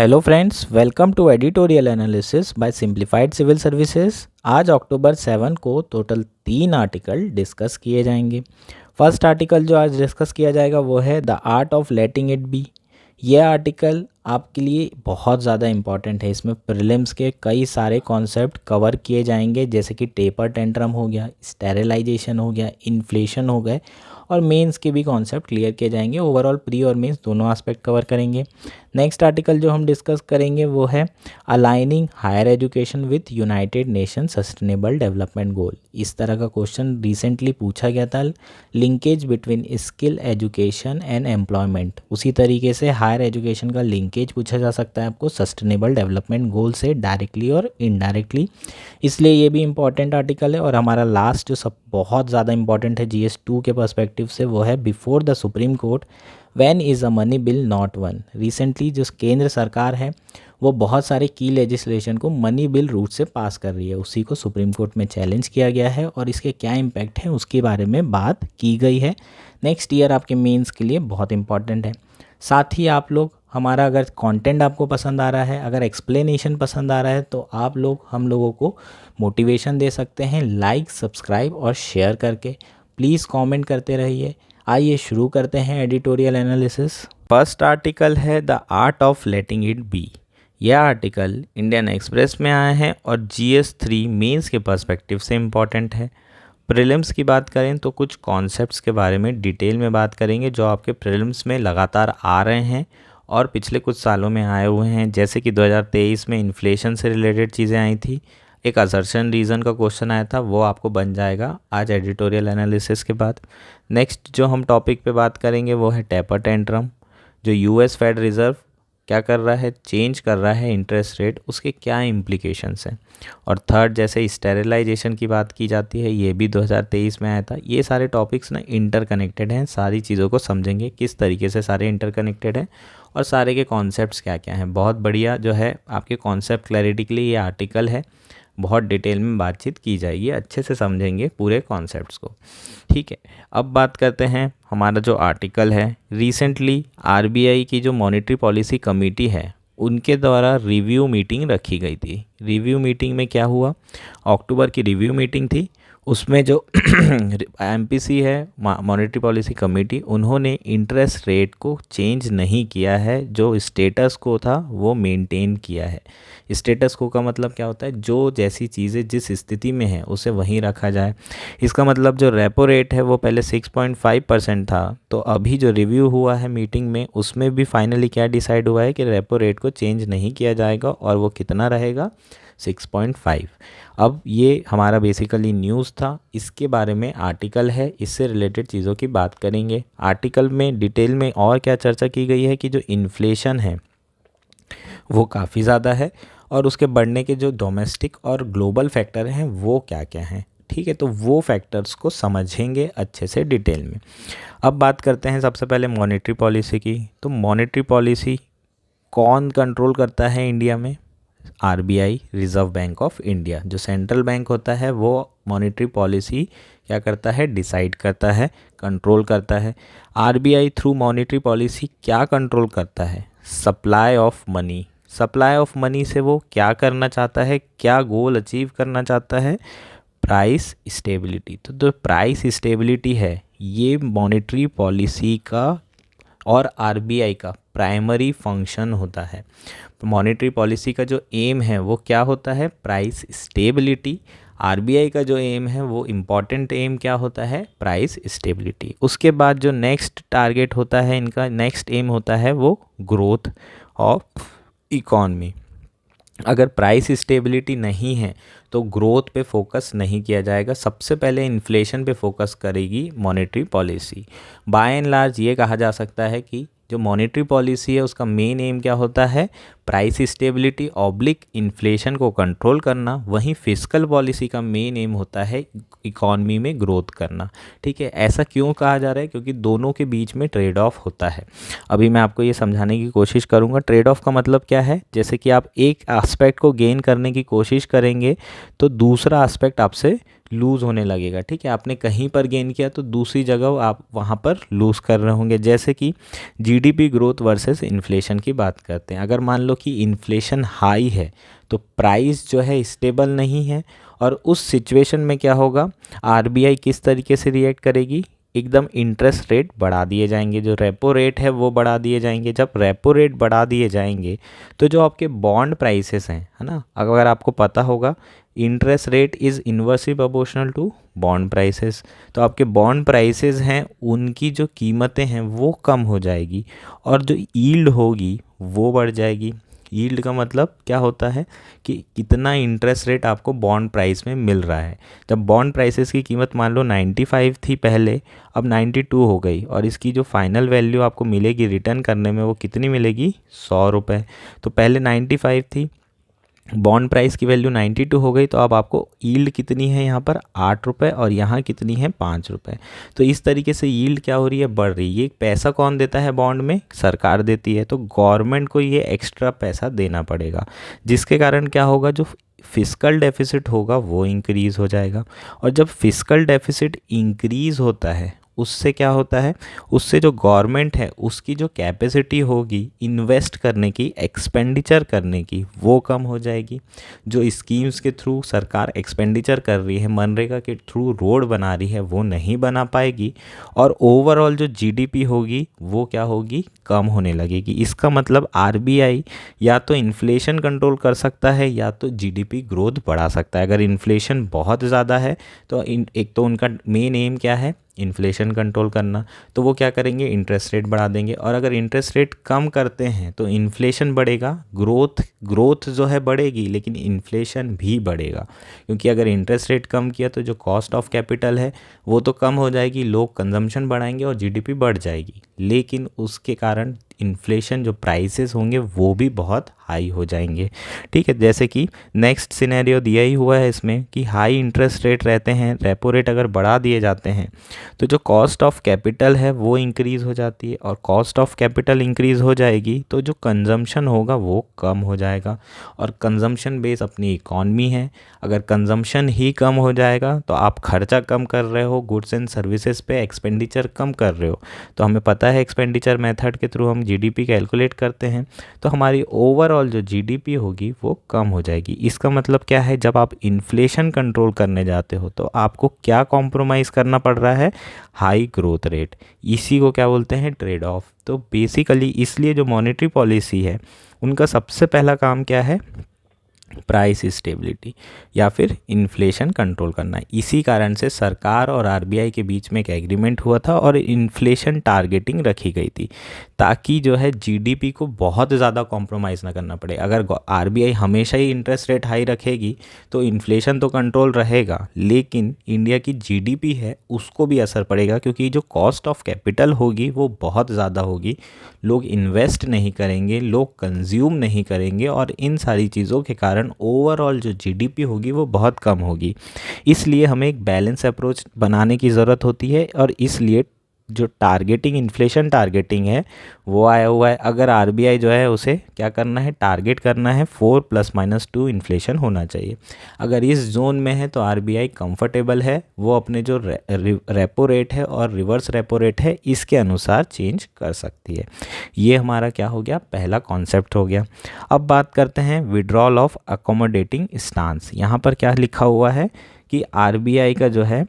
Hello friends, welcome to editorial analysis by simplified civil services. आज अक्टूबर 7 को total 3 article discuss किए जाएंगे। फर्स्ट आर्टिकल जो आज डिस्कस किया जाएगा वो है the art of letting it be. यह आर्टिकल आपके लिए बहुत ज़्यादा इम्पॉर्टेंट है। इसमें प्रीलिम्स के कई सारे कॉन्सेप्ट कवर किए जाएंगे, जैसे कि टेपर टेंट्रम हो गया, स्टेरिलाइजेशन हो गया, इन्फ्लेशन हो गए, और मेंस के भी कॉन्सेप्ट क्लियर किए जाएंगे। ओवरऑल प्री और मेंस दोनों एस्पेक्ट कवर करेंगे। नेक्स्ट आर्टिकल जो हम डिस्कस करेंगे वो है aligning higher education with United Nation sustainable development goal. इस तरह का क्वेश्चन रिसेंटली पूछा गया था, linkage between skill education and employment. उसी तरीके से हायर एजुकेशन का लिंकेज पूछा जा सकता है आपको सस्टेनेबल डेवलपमेंट गोल से डायरेक्टली और इनडायरेक्टली, इसलिए ये भी इंपॉर्टेंट आर्टिकल है। और हमारा लास्ट जो सब बहुत ज़्यादा इंपॉर्टेंट है GS2 के पर्सपेक्टिव से, वो है before the supreme court when is a money bill not one. Recently जो केंद्र सरकार है वो बहुत सारे की लेजिस्लेशन को मनी बिल रूट से पास कर रही है, उसी को सुप्रीम कोर्ट में चैलेंज किया गया है और इसके क्या इम्पैक्ट है उसके बारे में बात की गई है। नेक्स्ट ईयर आपके मेंस के लिए बहुत इंपॉर्टेंट है। साथ ही आप लोग हमारा अगर कंटेंट आपको पसंद आ रहा है, अगर एक्सप्लेनेशन पसंद आ रहा है, तो आप लोग हम लोगों को मोटिवेशन दे सकते हैं लाइक, सब्सक्राइब और शेयर करके। प्लीज़ कमेंट करते रहिए। आइए शुरू करते हैं एडिटोरियल एनालिसिस। फर्स्ट आर्टिकल है the art of letting it be. यह आर्टिकल इंडियन एक्सप्रेस में आया है और GS3 मेंस के पर्सपेक्टिव से इम्पॉर्टेंट है। प्रीलिम्स की बात करें तो कुछ कॉन्सेप्ट्स के बारे में डिटेल में बात करेंगे जो आपके प्रीलिम्स में लगातार आ रहे हैं और पिछले कुछ सालों में आए हुए हैं। जैसे कि 2023 में इन्फ्लेशन से रिलेटेड चीज़ें आई थी, एक असर्शन रीज़न का क्वेश्चन आया था, वो आपको बन जाएगा आज एडिटोरियल एनालिसिस के बाद। नेक्स्ट जो हम टॉपिक पे बात करेंगे वो है टेपर टेंट्रम। जो US फेड रिज़र्व क्या कर रहा है, चेंज कर रहा है इंटरेस्ट रेट, उसके क्या इम्प्लीकेशंस हैं। और थर्ड, जैसे स्टेरिलाइजेशन की बात की जाती है, ये भी 2023 में आया था। ये सारे टॉपिक्स ना इंटरकनेक्टेड हैं, सारी चीज़ों को समझेंगे किस तरीके से सारे इंटरकनेक्टेड हैं और सारे के कॉन्सेप्ट्स क्या क्या हैं। बहुत बढ़िया जो है आपके कॉन्सेप्ट क्लैरिटी के लिए ये आर्टिकल है, बहुत डिटेल में बातचीत की जाएगी, अच्छे से समझेंगे पूरे कॉन्सेप्ट्स को। ठीक है, अब बात करते हैं हमारा जो आर्टिकल है। रिसेंटली RBI की जो मॉनेटरी पॉलिसी कमेटी है उनके द्वारा रिव्यू मीटिंग रखी गई थी। रिव्यू मीटिंग में क्या हुआ, अक्टूबर की रिव्यू मीटिंग थी, उसमें जो MPC है मॉनेटरी पॉलिसी कमेटी, उन्होंने इंटरेस्ट रेट को चेंज नहीं किया है, जो स्टेटस को था वो मेंटेन किया है। स्टेटस को का मतलब क्या होता है, जो जैसी चीज़ें जिस स्थिति में है उसे वहीं रखा जाए। इसका मतलब जो रेपो रेट है वो पहले 6.5% था, तो अभी जो रिव्यू हुआ है मीटिंग में उसमें भी फाइनली क्या डिसाइड हुआ है कि रेपो रेट को चेंज नहीं किया जाएगा और वो कितना रहेगा, 6.5। अब ये हमारा बेसिकली न्यूज़ था, इसके बारे में आर्टिकल है, इससे रिलेटेड चीज़ों की बात करेंगे। आर्टिकल में डिटेल में और क्या चर्चा की गई है कि जो इन्फ्लेशन है वो काफ़ी ज़्यादा है और उसके बढ़ने के जो डोमेस्टिक और ग्लोबल फैक्टर हैं वो क्या क्या हैं। ठीक है, तो वो फैक्टर्स को समझेंगे अच्छे से डिटेल में। अब बात करते हैं सबसे पहले मॉनेटरी पॉलिसी की। तो मॉनेटरी पॉलिसी कौन कंट्रोल करता है इंडिया में? RBI, reserve bank of India. जो सेंट्रल बैंक होता है वो मॉनेटरी पॉलिसी क्या करता है, डिसाइड करता है, कंट्रोल करता है। RBI थ्रू मॉनेटरी पॉलिसी क्या कंट्रोल करता है, supply of money. Supply of money से वो क्या करना चाहता है, क्या गोल अचीव करना चाहता है, प्राइस स्टेबिलिटी। तो जो प्राइस स्टेबिलिटी है ये मॉनेटरी पॉलिसी का और RBI का प्राइमरी फंक्शन होता है। मॉनेटरी पॉलिसी का जो एम है वो क्या होता है, प्राइस स्टेबिलिटी। RBI का जो एम है वो इम्पॉर्टेंट एम क्या होता है, प्राइस स्टेबिलिटी। उसके बाद जो नेक्स्ट टारगेट होता है इनका, नेक्स्ट एम होता है वो ग्रोथ ऑफ इकॉनमी। अगर प्राइस स्टेबिलिटी नहीं है तो ग्रोथ पे फोकस नहीं किया जाएगा, सबसे पहले इन्फ्लेशन पे फोकस करेगी monetary policy. By and large ये कहा जा सकता है कि जो मॉनेटरी पॉलिसी है उसका मेन एम क्या होता है, प्राइस स्टेबिलिटी ऑब्लिक इन्फ्लेशन को कंट्रोल करना। वहीं फिस्कल पॉलिसी का मेन एम होता है इकॉनमी में ग्रोथ करना। ठीक है, ऐसा क्यों कहा जा रहा है, क्योंकि दोनों के बीच में ट्रेड ऑफ होता है। अभी मैं आपको ये समझाने की कोशिश करूँगा ट्रेड ऑफ का मतलब क्या है। जैसे कि आप एक एस्पेक्ट को गेन करने की कोशिश करेंगे तो दूसरा एस्पेक्ट आपसे लूज़ होने लगेगा। ठीक है, आपने कहीं पर गेन किया तो दूसरी जगह आप वहाँ पर लूज़ कर रहे होंगे। जैसे कि GDP ग्रोथ वर्सेस इन्फ्लेशन की बात करते हैं, अगर मान लो कि इन्फ्लेशन हाई है तो प्राइस जो है स्टेबल नहीं है, और उस सिचुएशन में क्या होगा, आरबीआई किस तरीके से रिएक्ट करेगी, एकदम इंटरेस्ट रेट बढ़ा दिए जाएंगे, जो रेपो रेट है वो बढ़ा दिए जाएंगे। जब रेपो रेट बढ़ा दिए जाएंगे तो जो आपके बॉन्ड प्राइसेस हैं, है ना, अगर आपको पता होगा interest rate is inversely proportional to bond prices, तो आपके बॉन्ड प्राइसेस हैं उनकी जो कीमतें हैं वो कम हो जाएगी और जो यील्ड होगी वो बढ़ जाएगी। यील्ड का मतलब क्या होता है कि कितना इंटरेस्ट रेट आपको बॉन्ड प्राइस में मिल रहा है। जब बॉन्ड प्राइसेस की कीमत मान लो 95 थी पहले, अब 92 हो गई, और इसकी जो फाइनल वैल्यू आपको मिलेगी रिटर्न करने में वो कितनी मिलेगी, 100 रुपये। तो पहले 95 थी, बॉन्ड प्राइस की वैल्यू 92 हो गई, तो अब आपको यील्ड कितनी है यहाँ पर, 8 रुपये, और यहाँ कितनी है, 5 रुपये। तो इस तरीके से यील्ड क्या हो रही है, बढ़ रही है। ये पैसा कौन देता है बॉन्ड में, सरकार देती है, तो गवर्नमेंट को ये एक्स्ट्रा पैसा देना पड़ेगा, जिसके कारण क्या होगा, जो फिस्कल डेफिसिट होगा वो इंक्रीज़ हो जाएगा। और जब फिस्कल डेफिसिट इंक्रीज़ होता है उससे क्या होता है, उससे जो गवर्नमेंट है उसकी जो कैपेसिटी होगी इन्वेस्ट करने की, एक्सपेंडिचर करने की, वो कम हो जाएगी। जो स्कीम्स के थ्रू सरकार एक्सपेंडिचर कर रही है, मनरेगा के थ्रू रोड बना रही है, वो नहीं बना पाएगी, और ओवरऑल जो जीडीपी होगी वो क्या होगी, कम होने लगेगी। इसका मतलब आरबीआई या तो इन्फ्लेशन कंट्रोल कर सकता है या तो जीडीपी ग्रोथ बढ़ा सकता है। अगर इन्फ्लेशन बहुत ज़्यादा है तो एक तो उनका मेन एम क्या है, इन्फ्लेशन कंट्रोल करना, तो वो क्या करेंगे, इंटरेस्ट रेट बढ़ा देंगे। और अगर इंटरेस्ट रेट कम करते हैं तो इन्फ्लेशन बढ़ेगा, ग्रोथ जो है बढ़ेगी, लेकिन इन्फ्लेशन भी बढ़ेगा, क्योंकि अगर इंटरेस्ट रेट कम किया तो जो कॉस्ट ऑफ कैपिटल है वो तो कम हो जाएगी, लोग कंजम्पशन बढ़ाएंगे और जीडीपी बढ़ जाएगी, लेकिन उसके कारण इन्फ्लेशन जो प्राइसेस होंगे वो भी बहुत हाई हो जाएंगे। ठीक है, जैसे कि नेक्स्ट सिनेरियो दिया ही हुआ है इसमें कि हाई इंटरेस्ट रेट रहते हैं, रेपो रेट अगर बढ़ा दिए जाते हैं तो जो कॉस्ट ऑफ कैपिटल है वो इंक्रीज़ हो जाती है, और कॉस्ट ऑफ कैपिटल इंक्रीज़ हो जाएगी तो जो कंजम्पशन होगा वो कम हो जाएगा। और कंजम्पशन बेस अपनी इकॉनमी है, अगर कंजम्पशन ही कम हो जाएगा तो आप खर्चा कम कर रहे हो, गुड्स एंड सर्विसेज पे एक्सपेंडिचर कम कर रहे हो, तो हमें पता है एक्सपेंडिचर मेथड के थ्रू हम जीडीपी कैलकुलेट करते हैं, तो हमारी ओवरऑल जो जीडीपी होगी वो कम हो जाएगी। इसका मतलब क्या है, जब आप इन्फ्लेशन कंट्रोल करने जाते हो तो आपको क्या कॉम्प्रोमाइज़ करना पड़ रहा है, हाई ग्रोथ रेट। इसी को क्या बोलते हैं, ट्रेड ऑफ। तो बेसिकली इसलिए जो मॉनेटरी पॉलिसी है उनका सबसे पहला काम क्या है, प्राइस स्टेबिलिटी या फिर इन्फ्लेशन कंट्रोल करना। इसी कारण से सरकार और आरबीआई के बीच में एक एग्रीमेंट हुआ था और इन्फ्लेशन टारगेटिंग रखी गई थी, ताकि जो है जीडीपी को बहुत ज़्यादा कॉम्प्रोमाइज़ ना करना पड़े। अगर आरबीआई हमेशा ही इंटरेस्ट रेट हाई रखेगी तो इन्फ्लेशन तो कंट्रोल रहेगा, लेकिन इंडिया की जीडीपी है उसको भी असर पड़ेगा, क्योंकि जो कॉस्ट ऑफ कैपिटल होगी वो बहुत ज़्यादा होगी, लोग इन्वेस्ट नहीं करेंगे, लोग कंज्यूम नहीं करेंगे, और इन सारी चीज़ों के कारण ओवरऑल जो जीडीपी होगी वो बहुत कम होगी। इसलिए हमें एक बैलेंस अप्रोच बनाने की ज़रूरत होती है, और इसलिए जो टारगेटिंग, इन्फ्लेशन टारगेटिंग है वो आया हुआ है। अगर आरबीआई जो है उसे क्या करना है, टारगेट करना है 4 +-2 इन्फ्लेशन होना चाहिए। अगर इस जोन में है तो आरबीआई कंफर्टेबल है, वो अपने जो रेपो रेट है और रिवर्स रेपो रेट है इसके अनुसार चेंज कर सकती है। ये हमारा क्या हो गया, पहला कॉन्सेप्ट हो गया। अब बात करते हैं विड्रॉल ऑफ अकोमोडेटिंग स्टांस। यहाँ पर क्या लिखा हुआ है कि आरबीआई का जो है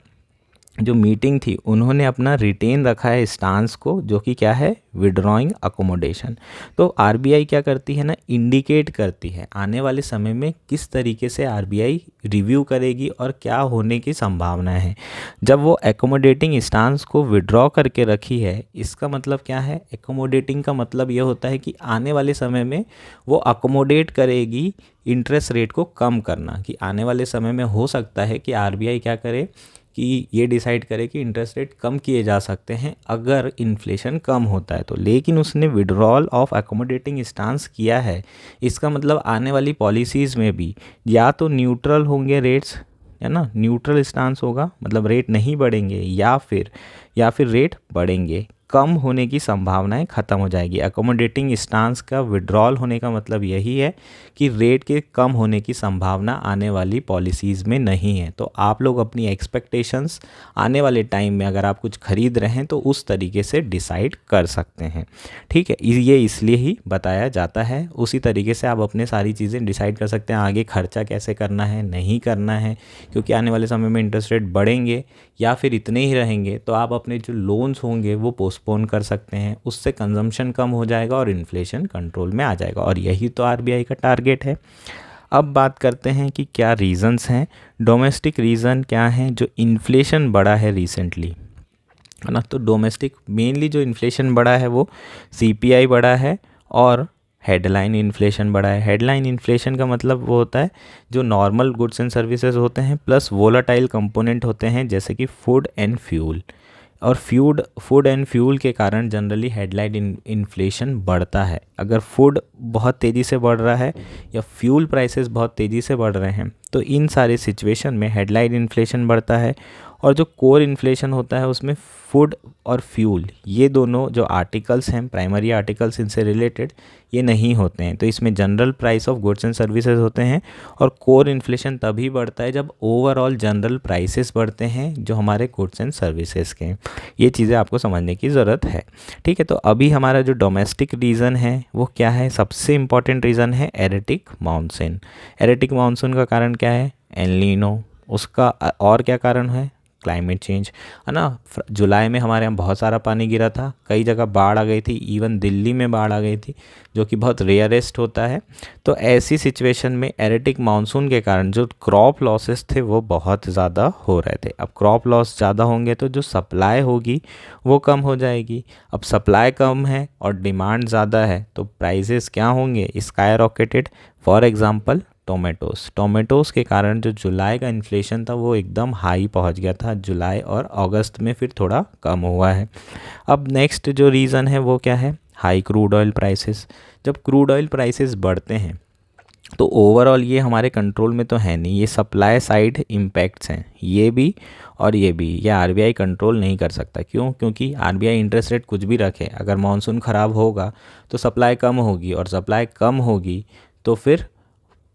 जो मीटिंग थी उन्होंने अपना रिटेन रखा है स्टांस को, जो कि क्या है, विड्रॉइंग अकोमोडेशन। तो आरबीआई क्या करती है ना, इंडिकेट करती है आने वाले समय में किस तरीके से आरबीआई रिव्यू करेगी और क्या होने की संभावना है। जब वो एकोमोडेटिंग स्टांस को विड्रॉ करके रखी है, इसका मतलब क्या है, एकोमोडेटिंग का मतलब ये होता है कि आने वाले समय में वो अकोमोडेट करेगी इंटरेस्ट रेट को कम करना, कि आने वाले समय में हो सकता है कि आरबीआई क्या करे कि ये डिसाइड करे कि इंटरेस्ट रेट कम किए जा सकते हैं अगर इन्फ्लेशन कम होता है तो। लेकिन उसने विड्रॉल ऑफ अकोमोडेटिंग स्टांस किया है, इसका मतलब आने वाली पॉलिसीज़ में भी या तो न्यूट्रल होंगे रेट्स, है ना, न्यूट्रल स्टांस होगा, मतलब रेट नहीं बढ़ेंगे, या फिर रेट बढ़ेंगे। कम होने की संभावनाएं खत्म हो जाएगी। अकोमोडेटिंग स्टांस का विड्रॉल होने का मतलब यही है कि रेट के कम होने की संभावना आने वाली पॉलिसीज़ में नहीं है। तो आप लोग अपनी एक्सपेक्टेशंस आने वाले टाइम में अगर आप कुछ खरीद रहे हैं तो उस तरीके से डिसाइड कर सकते हैं, ठीक है। ये इसलिए ही बताया जाता है, उसी तरीके से आप अपने सारी चीज़ें डिसाइड कर सकते हैं आगे खर्चा कैसे करना है, नहीं करना है, क्योंकि आने वाले समय में इंटरेस्ट रेट बढ़ेंगे या फिर इतने ही रहेंगे तो आप अपने जो लोन्स होंगे वो पोस्टपोन कर सकते हैं, उससे कंजम्पशन कम हो जाएगा और इन्फ्लेशन कंट्रोल में आ जाएगा, और यही तो आरबीआई का टारगेट है। अब बात करते हैं कि क्या रीज़न्स हैं, डोमेस्टिक रीज़न क्या हैं जो इन्फ्लेशन बढ़ा है रिसेंटली, है ना। तो डोमेस्टिक मेनली जो इन्फ्लेशन बढ़ा है वो सीपीआई बढ़ा है और हेडलाइन इन्फ्लेशन बढ़ा है। हेडलाइन इन्फ्लेशन का मतलब वो होता है जो नॉर्मल गुड्स एंड सर्विसेज होते हैं प्लस वोलाटाइल कंपोनेंट होते हैं जैसे कि फूड एंड फ्यूल, और फूड एंड फ्यूल के कारण जनरली हेडलाइन इन्फ्लेशन बढ़ता है। अगर फूड बहुत तेज़ी से बढ़ रहा है या फ्यूल प्राइसेस बहुत तेज़ी से बढ़ रहे हैं तो इन सारे सिचुएशन में हेडलाइन इन्फ्लेशन बढ़ता है। और जो कोर इन्फ्लेशन होता है उसमें फूड और फ्यूल ये दोनों जो आर्टिकल्स हैं, प्राइमरी आर्टिकल्स इनसे रिलेटेड, ये नहीं होते हैं, तो इसमें general price of goods and services होते हैं। और कोर इन्फ्लेशन तभी बढ़ता है जब ओवरऑल जनरल प्राइसेस बढ़ते हैं जो हमारे गुड्स एंड सर्विसेज के। ये चीज़ें आपको समझने की ज़रूरत है, ठीक है। तो अभी हमारा जो डोमेस्टिक रीज़न है वो क्या है, सबसे इम्पॉर्टेंट रीज़न है एरेटिक मानसून। एरेटिक मानसून का कारण क्या है, एल नीनो, उसका और क्या कारण है, क्लाइमेट चेंज, है ना। जुलाई में हमारे यहाँ बहुत सारा पानी गिरा था, कई जगह बाढ़ आ गई थी, इवन दिल्ली में बाढ़ आ गई थी जो कि बहुत रेयरेस्ट होता है। तो ऐसी सिचुएशन में एरेटिक मानसून के कारण जो क्रॉप लॉसेस थे वो बहुत ज़्यादा हो रहे थे। अब क्रॉप लॉस ज़्यादा होंगे तो जो सप्लाई होगी वो कम हो जाएगी। अब सप्लाई कम है और डिमांड ज़्यादा है तो प्राइसेस क्या होंगे, sky rocketed. For example tomatoes के कारण जो जुलाई का इन्फ्लेशन था वो एकदम हाई पहुंच गया था, जुलाई और अगस्त में फिर थोड़ा कम हुआ है। अब नेक्स्ट जो रीज़न है वो क्या है, हाई क्रूड ऑयल प्राइसेस। जब क्रूड ऑयल प्राइसेस बढ़ते हैं तो ओवरऑल ये हमारे कंट्रोल में तो है नहीं, ये सप्लाई साइड इम्पैक्ट्स हैं, ये भी और ये आरबीआई कंट्रोल नहीं कर सकता। क्यों, क्योंकि आरबीआई इंटरेस्ट रेट कुछ भी रखे, अगर मानसून ख़राब होगा तो सप्लाई कम होगी, और सप्लाई कम होगी तो फिर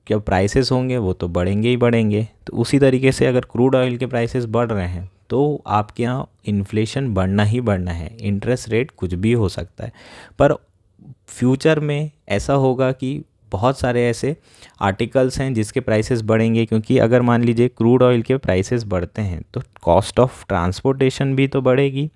क्या प्राइसेस होंगे, वो तो बढ़ेंगे ही बढ़ेंगे। तो उसी तरीके से अगर क्रूड ऑयल के प्राइसेस बढ़ रहे हैं तो आपके यहाँ इन्फ्लेशन बढ़ना ही बढ़ना है, इंटरेस्ट रेट कुछ भी हो सकता है। पर फ्यूचर में ऐसा होगा कि बहुत सारे ऐसे आर्टिकल्स हैं जिसके प्राइसेस बढ़ेंगे, क्योंकि अगर मान लीजिए क्रूड ऑयल के प्राइसेस बढ़ते हैं तो कॉस्ट ऑफ ट्रांसपोर्टेशन भी तो बढ़ेगी,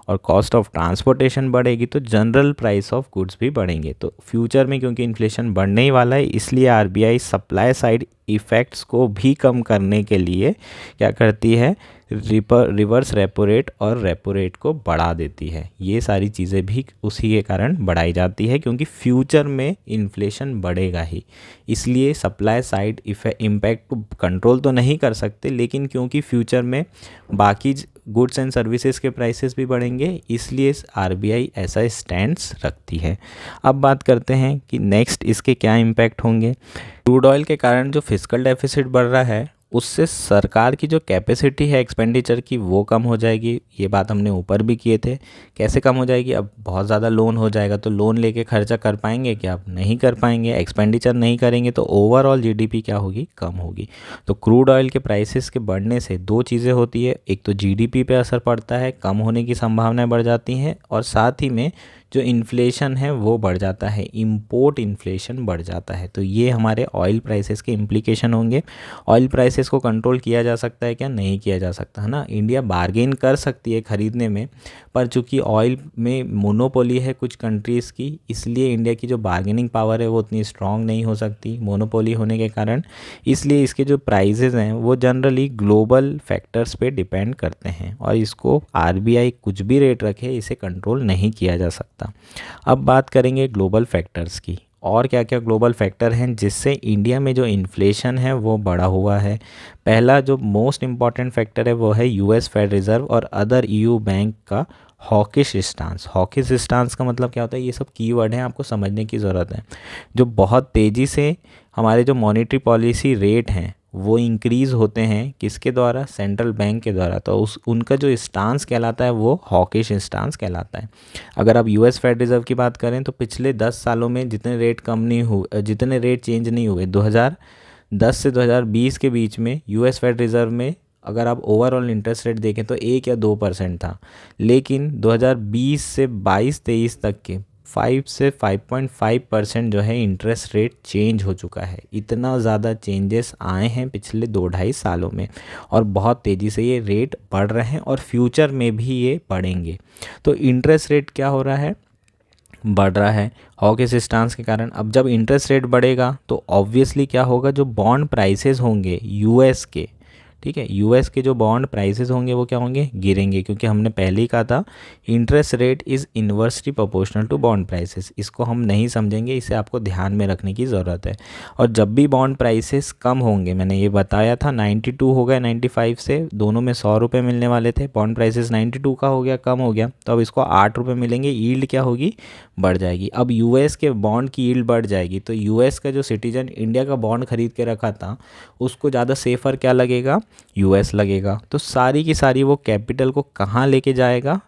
और कॉस्ट ऑफ ट्रांसपोर्टेशन बढ़ेगी तो जनरल प्राइस ऑफ गुड्स भी बढ़ेंगे। तो फ्यूचर में क्योंकि इन्फ्लेशन बढ़ने ही वाला है, इसलिए आरबीआई सप्लाई साइड इफ़ेक्ट्स को भी कम करने के लिए क्या करती है, रिवर्स रेपो रेट और रेपो रेट को बढ़ा देती है। ये सारी चीज़ें भी उसी के कारण बढ़ाई जाती है, क्योंकि फ्यूचर में इन्फ्लेशन बढ़ेगा ही, इसलिए सप्लाई साइड इम्पैक्ट को कंट्रोल तो नहीं कर सकते, लेकिन क्योंकि फ्यूचर में बाकी गुड्स एंड सर्विसेज के प्राइसेस भी बढ़ेंगे, इसलिए आरबीआई ऐसा स्टैंड्स रखती है। अब बात करते हैं कि नेक्स्ट इसके क्या इम्पैक्ट होंगे। क्रूड ऑयल के कारण जो फिस्कल डेफिसिट बढ़ रहा है उससे सरकार की जो कैपेसिटी है एक्सपेंडिचर की वो कम हो जाएगी। ये बात हमने ऊपर भी किए थे। कैसे कम हो जाएगी, अब बहुत ज़्यादा लोन हो जाएगा तो लोन लेके खर्चा कर पाएंगे क्या, आप नहीं कर पाएंगे। एक्सपेंडिचर नहीं करेंगे तो ओवरऑल जीडीपी क्या होगी, कम होगी। तो क्रूड ऑयल के प्राइसेस के बढ़ने से दो चीज़ें होती है, एक तो जीडीपी पे असर पड़ता है, कम होने की संभावनाएं बढ़ जाती हैं, और साथ ही में जो इन्फ्लेशन है वो बढ़ जाता है, इंपोर्ट इन्फ्लेशन बढ़ जाता है। तो ये हमारे ऑयल प्राइसेस के इम्प्लीकेशन होंगे। ऑयल प्राइसेस को कंट्रोल किया जा सकता है क्या, नहीं किया जा सकता, है ना। इंडिया बार्गेन कर सकती है ख़रीदने में, पर चूंकि ऑयल में मोनोपोली है कुछ कंट्रीज़ की, इसलिए इंडिया की जो बार्गेनिंग पावर है वो उतनी स्ट्रांग नहीं हो सकती मोनोपोली होने के कारण। इसलिए इसके जो प्राइसेस हैं वो जनरली ग्लोबल फैक्टर्स पे डिपेंड करते हैं, और इसको आरबीआई कुछ भी रेट रखे इसे कंट्रोल नहीं किया जा सकता। अब बात करेंगे ग्लोबल फैक्टर्स की, और क्या क्या ग्लोबल फैक्टर हैं जिससे इंडिया में जो इन्फ्लेशन है वो बढ़ा हुआ है। पहला जो मोस्ट इम्पॉर्टेंट फैक्टर है वो है यूएस फेड रिज़र्व और अदर ईयू बैंक का हॉकिश स्टांस। हॉकिश स्टांस का मतलब क्या होता है, ये सब कीवर्ड हैं, आपको समझने की ज़रूरत है। जो बहुत तेज़ी से हमारे जो मॉनेटरी पॉलिसी रेट हैं वो इंक्रीज़ होते हैं किसके द्वारा, सेंट्रल बैंक के द्वारा। तो उनका जो स्टांस कहलाता है वो हॉकिश स्टांस कहलाता है। अगर आप यूएस फेड रिज़र्व की बात करें तो पिछले 10 सालों में जितने रेट चेंज नहीं हुए, 2010 से 2020 के बीच में यूएस फेड रिज़र्व में अगर आप ओवरऑल इंटरेस्ट रेट देखें तो 1 या 2% था। लेकिन 2020 से 22-23 तक के 5 से 5.5% जो है इंटरेस्ट रेट चेंज हो चुका है। इतना ज़्यादा चेंजेस आए हैं पिछले 2-2.5 सालों में, और बहुत तेज़ी से ये रेट बढ़ रहे हैं और फ्यूचर में भी ये बढ़ेंगे। तो इंटरेस्ट रेट क्या हो रहा है, बढ़ रहा है हॉकिश स्टांस के कारण। अब जब इंटरेस्ट रेट बढ़ेगा तो ऑब्वियसली क्या होगा, जो बॉन्ड प्राइसेस होंगे यूएस के, ठीक है, यूएस के जो बॉन्ड प्राइसेस होंगे वो क्या होंगे, गिरेंगे, क्योंकि हमने पहले ही कहा था interest rate is inversely proportional to bond prices. इसको हम नहीं समझेंगे, इसे आपको ध्यान में रखने की ज़रूरत है। और जब भी बॉन्ड प्राइसेस कम होंगे, मैंने ये बताया था 92 हो गया 95 से, दोनों में 100 रुपये मिलने वाले थे, बॉन्ड प्राइसेस 92 का हो गया, कम हो गया, तो अब इसको 8 रुपये मिलेंगे, यील्ड क्या होगी, बढ़ जाएगी। अब यूएस के बॉन्ड की यील्ड बढ़ जाएगी तो यूएस का जो सिटीजन इंडिया का बॉन्ड खरीद के रखा था उसको ज़्यादा सेफर क्या लगेगा, यूएस लगेगा। तो सारी की सारी वो कैपिटल को कहाँ लेके जाएगा,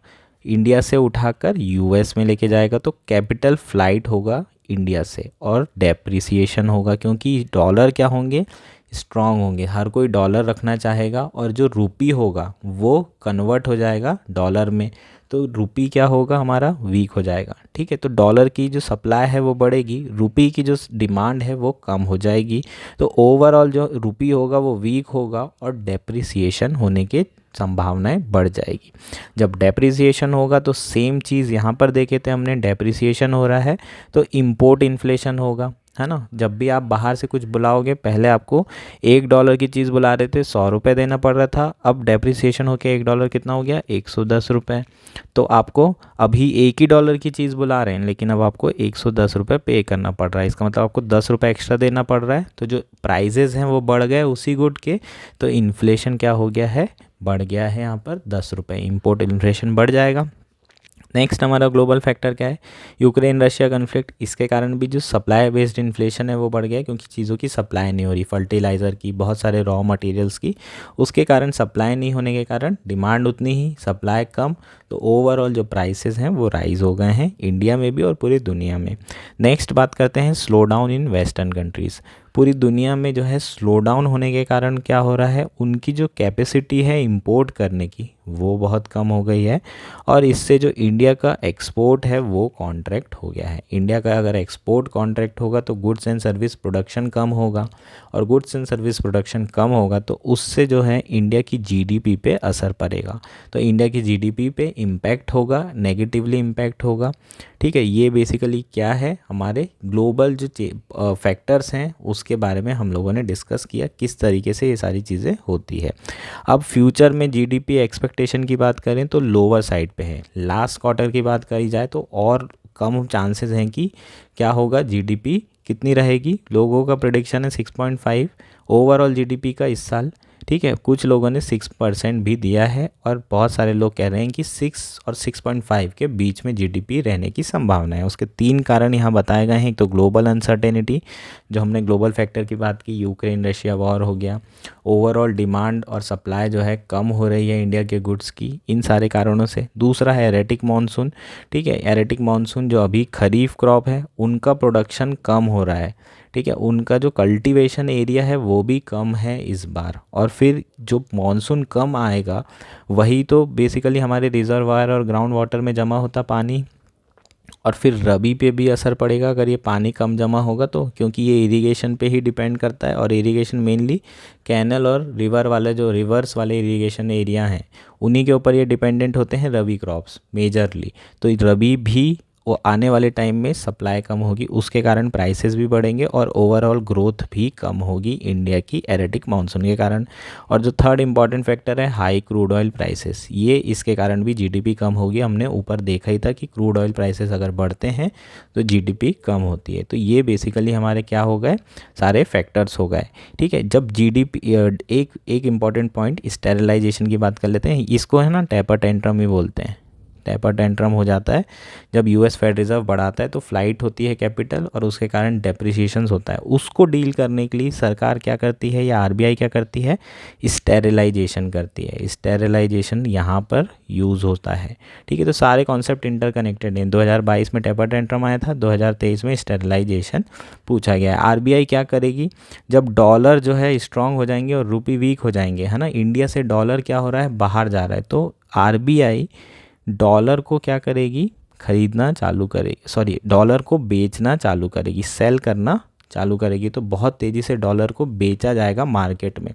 इंडिया से उठाकर यूएस में लेके जाएगा। तो कैपिटल फ्लाइट होगा इंडिया से और डेप्रिसिएशन होगा, क्योंकि डॉलर क्या होंगे, स्ट्रांग होंगे, हर कोई डॉलर रखना चाहेगा, और जो रुपी होगा वो कन्वर्ट हो जाएगा डॉलर में, तो रुपी क्या होगा, हमारा वीक हो जाएगा। ठीक है, तो डॉलर की जो सप्लाई है वो बढ़ेगी, रुपी की जो डिमांड है वो कम हो जाएगी। तो ओवरऑल जो रुपी होगा वो वीक होगा और डेप्रिसिएशन होने के संभावनाएं बढ़ जाएगी। जब डेप्रिसिएशन होगा तो सेम चीज़ यहाँ पर देखे थे हमने, डेप्रिसिएशन हो रहा है तो इम्पोर्ट इन्फ्लेशन होगा, है ना। जब भी आप बाहर से कुछ बुलाओगे, पहले आपको $1 की चीज़ बुला रहे थे 100 रुपये देना पड़ रहा था, अब डेप्रिसिएशन होकर $1 कितना हो गया, 110 रुपये। तो आपको अभी $1 की चीज़ बुला रहे हैं लेकिन अब आपको 110 रुपये पे करना पड़ रहा है, इसका मतलब आपको 10 रुपये एक्स्ट्रा देना पड़ रहा है। तो जो प्राइजेज़ हैं वो बढ़ गए उसी गुड के, तो इन्फ्लेशन क्या हो गया है, बढ़ गया है यहाँ पर 10 रुपये, इम्पोर्ट इन्फ्लेशन बढ़ जाएगा। नेक्स्ट हमारा ग्लोबल फैक्टर क्या है, यूक्रेन रशिया कन्फ्लिक्ट, इसके कारण भी जो सप्लाई बेस्ड इन्फ्लेशन है वो बढ़ गया, क्योंकि चीज़ों की सप्लाई नहीं हो रही, फर्टिलाइज़र की, बहुत सारे रॉ मटेरियल्स की, उसके कारण सप्लाई नहीं होने के कारण डिमांड उतनी ही, सप्लाई कम, तो ओवरऑल जो प्राइसेस हैं वो राइज हो गए हैं इंडिया में भी और पूरी दुनिया में। नेक्स्ट बात करते हैं slow down in western countries. पूरी दुनिया में जो है स्लो डाउन होने के कारण क्या हो रहा है, उनकी जो कैपेसिटी है इंपोर्ट करने की वो बहुत कम हो गई है, और इससे जो इंडिया का एक्सपोर्ट है वो कॉन्ट्रैक्ट हो गया है। इंडिया का अगर एक्सपोर्ट कॉन्ट्रैक्ट होगा तो गुड्स एंड सर्विस प्रोडक्शन कम होगा, और गुड्स एंड सर्विस प्रोडक्शन कम होगा तो उससे जो है इंडिया की जीडीपी पे असर पड़ेगा, तो इंडिया की जीडीपी पे इम्पैक्ट होगा, नेगेटिवली इम्पैक्ट होगा। ठीक है, ये बेसिकली क्या है, हमारे ग्लोबल जो फैक्टर्स हैं उसके बारे में हम लोगों ने डिस्कस किया, किस तरीके से ये सारी चीज़ें होती है। अब फ्यूचर में जीडीपी एक्सपेक्टेशन की बात करें तो लोअर साइड पे है, लास्ट क्वार्टर की बात करी जाए तो और कम चांसेस हैं कि क्या होगा, जीडीपी कितनी रहेगी, लोगों का प्रेडिक्शन है 6.5 ओवरऑल जीडीपी का इस साल। ठीक है, कुछ लोगों ने 6% भी दिया है, और बहुत सारे लोग कह रहे हैं कि 6 और 6.5 के बीच में जीडीपी रहने की संभावना है। उसके 3 कारण यहाँ बताए गए हैं। एक तो ग्लोबल अनसर्टेनिटी, जो हमने ग्लोबल फैक्टर की बात की, यूक्रेन रशिया वॉर हो गया, ओवरऑल डिमांड और सप्लाई जो है कम हो रही है इंडिया के गुड्स की, इन सारे कारणों से। दूसरा है एरेटिक मानसून। ठीक है, एरेटिक मानसून जो अभी खरीफ क्रॉप है उनका प्रोडक्शन कम हो रहा है। ठीक है, उनका जो कल्टीवेशन एरिया है वो भी कम है इस बार, और फिर जो मॉनसून कम आएगा वही तो बेसिकली हमारे रिजर्वायर और ग्राउंड वाटर में जमा होता पानी, और फिर रबी पे भी असर पड़ेगा अगर ये पानी कम जमा होगा तो, क्योंकि ये इरिगेशन पे ही डिपेंड करता है, और इरिगेशन मेनली कैनल और रिवर वाले, जो रिवर्स वाले इरिगेशन एरिया हैं उन्हीं के ऊपर ये डिपेंडेंट होते हैं रबी क्रॉप्स मेजरली। तो रबी भी वो आने वाले टाइम में सप्लाई कम होगी, उसके कारण प्राइसेस भी बढ़ेंगे और ओवरऑल ग्रोथ भी कम होगी इंडिया की एरेटिक मानसून के कारण। और जो थर्ड इंपॉर्टेंट फैक्टर है हाई क्रूड ऑयल प्राइसेस, ये इसके कारण भी जीडीपी कम होगी। हमने ऊपर देखा ही था कि क्रूड ऑयल प्राइसेस अगर बढ़ते हैं तो जीडीपी कम होती है। तो ये बेसिकली हमारे क्या हो गए, सारे फैक्टर्स हो गए। ठीक है, जब जीडीपी एक इम्पॉर्टेंट पॉइंट स्टेरिलाइजेशन की बात कर लेते हैं, इसको है ना टेपर टेंट्रम ही बोलते हैं। टेपर टेंट्रम हो जाता है जब यूएस फेड रिजर्व बढ़ाता है तो फ्लाइट होती है कैपिटल और उसके कारण डेप्रिसिएशन होता है। उसको डील करने के लिए सरकार क्या करती है या आरबीआई क्या करती है, स्टेरिलाइजेशन करती है। स्टेरिलाइजेशन यहाँ पर यूज़ होता है। ठीक है, तो सारे कॉन्सेप्ट इंटरकनेक्टेड हैं। 2022 में टेपर टेंट्रम आया था, 2023 में स्टेरिलाइजेशन पूछा गया है। आरबीआई क्या करेगी, जब डॉलर जो है स्ट्रांग हो जाएंगे और रुपी वीक हो जाएंगे, है ना, इंडिया से डॉलर क्या हो रहा है, बाहर जा रहा है, तो आरबीआई डॉलर को क्या करेगी, खरीदना चालू करेगी, सॉरी डॉलर को बेचना चालू करेगी, सेल करना चालू करेगी। तो बहुत तेज़ी से डॉलर को बेचा जाएगा मार्केट में,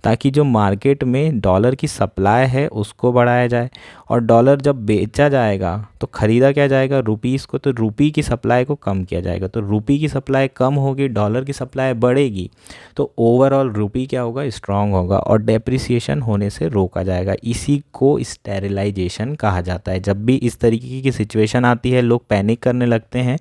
ताकि जो मार्केट में डॉलर की सप्लाई है उसको बढ़ाया जाए। और डॉलर जब बेचा जाएगा तो ख़रीदा क्या जाएगा, रुपीस को, तो रुपी की सप्लाई को कम किया जाएगा। तो रुपी की सप्लाई कम होगी, डॉलर की सप्लाई बढ़ेगी, तो ओवरऑल रुपी क्या होगा, स्ट्रांग होगा और डेप्रिसिएशन होने से रोका जाएगा। इसी को स्टेरिलाइजेशन कहा जाता है। जब भी इस तरीके की सिचुएशन आती है, लोग पैनिक करने लगते हैं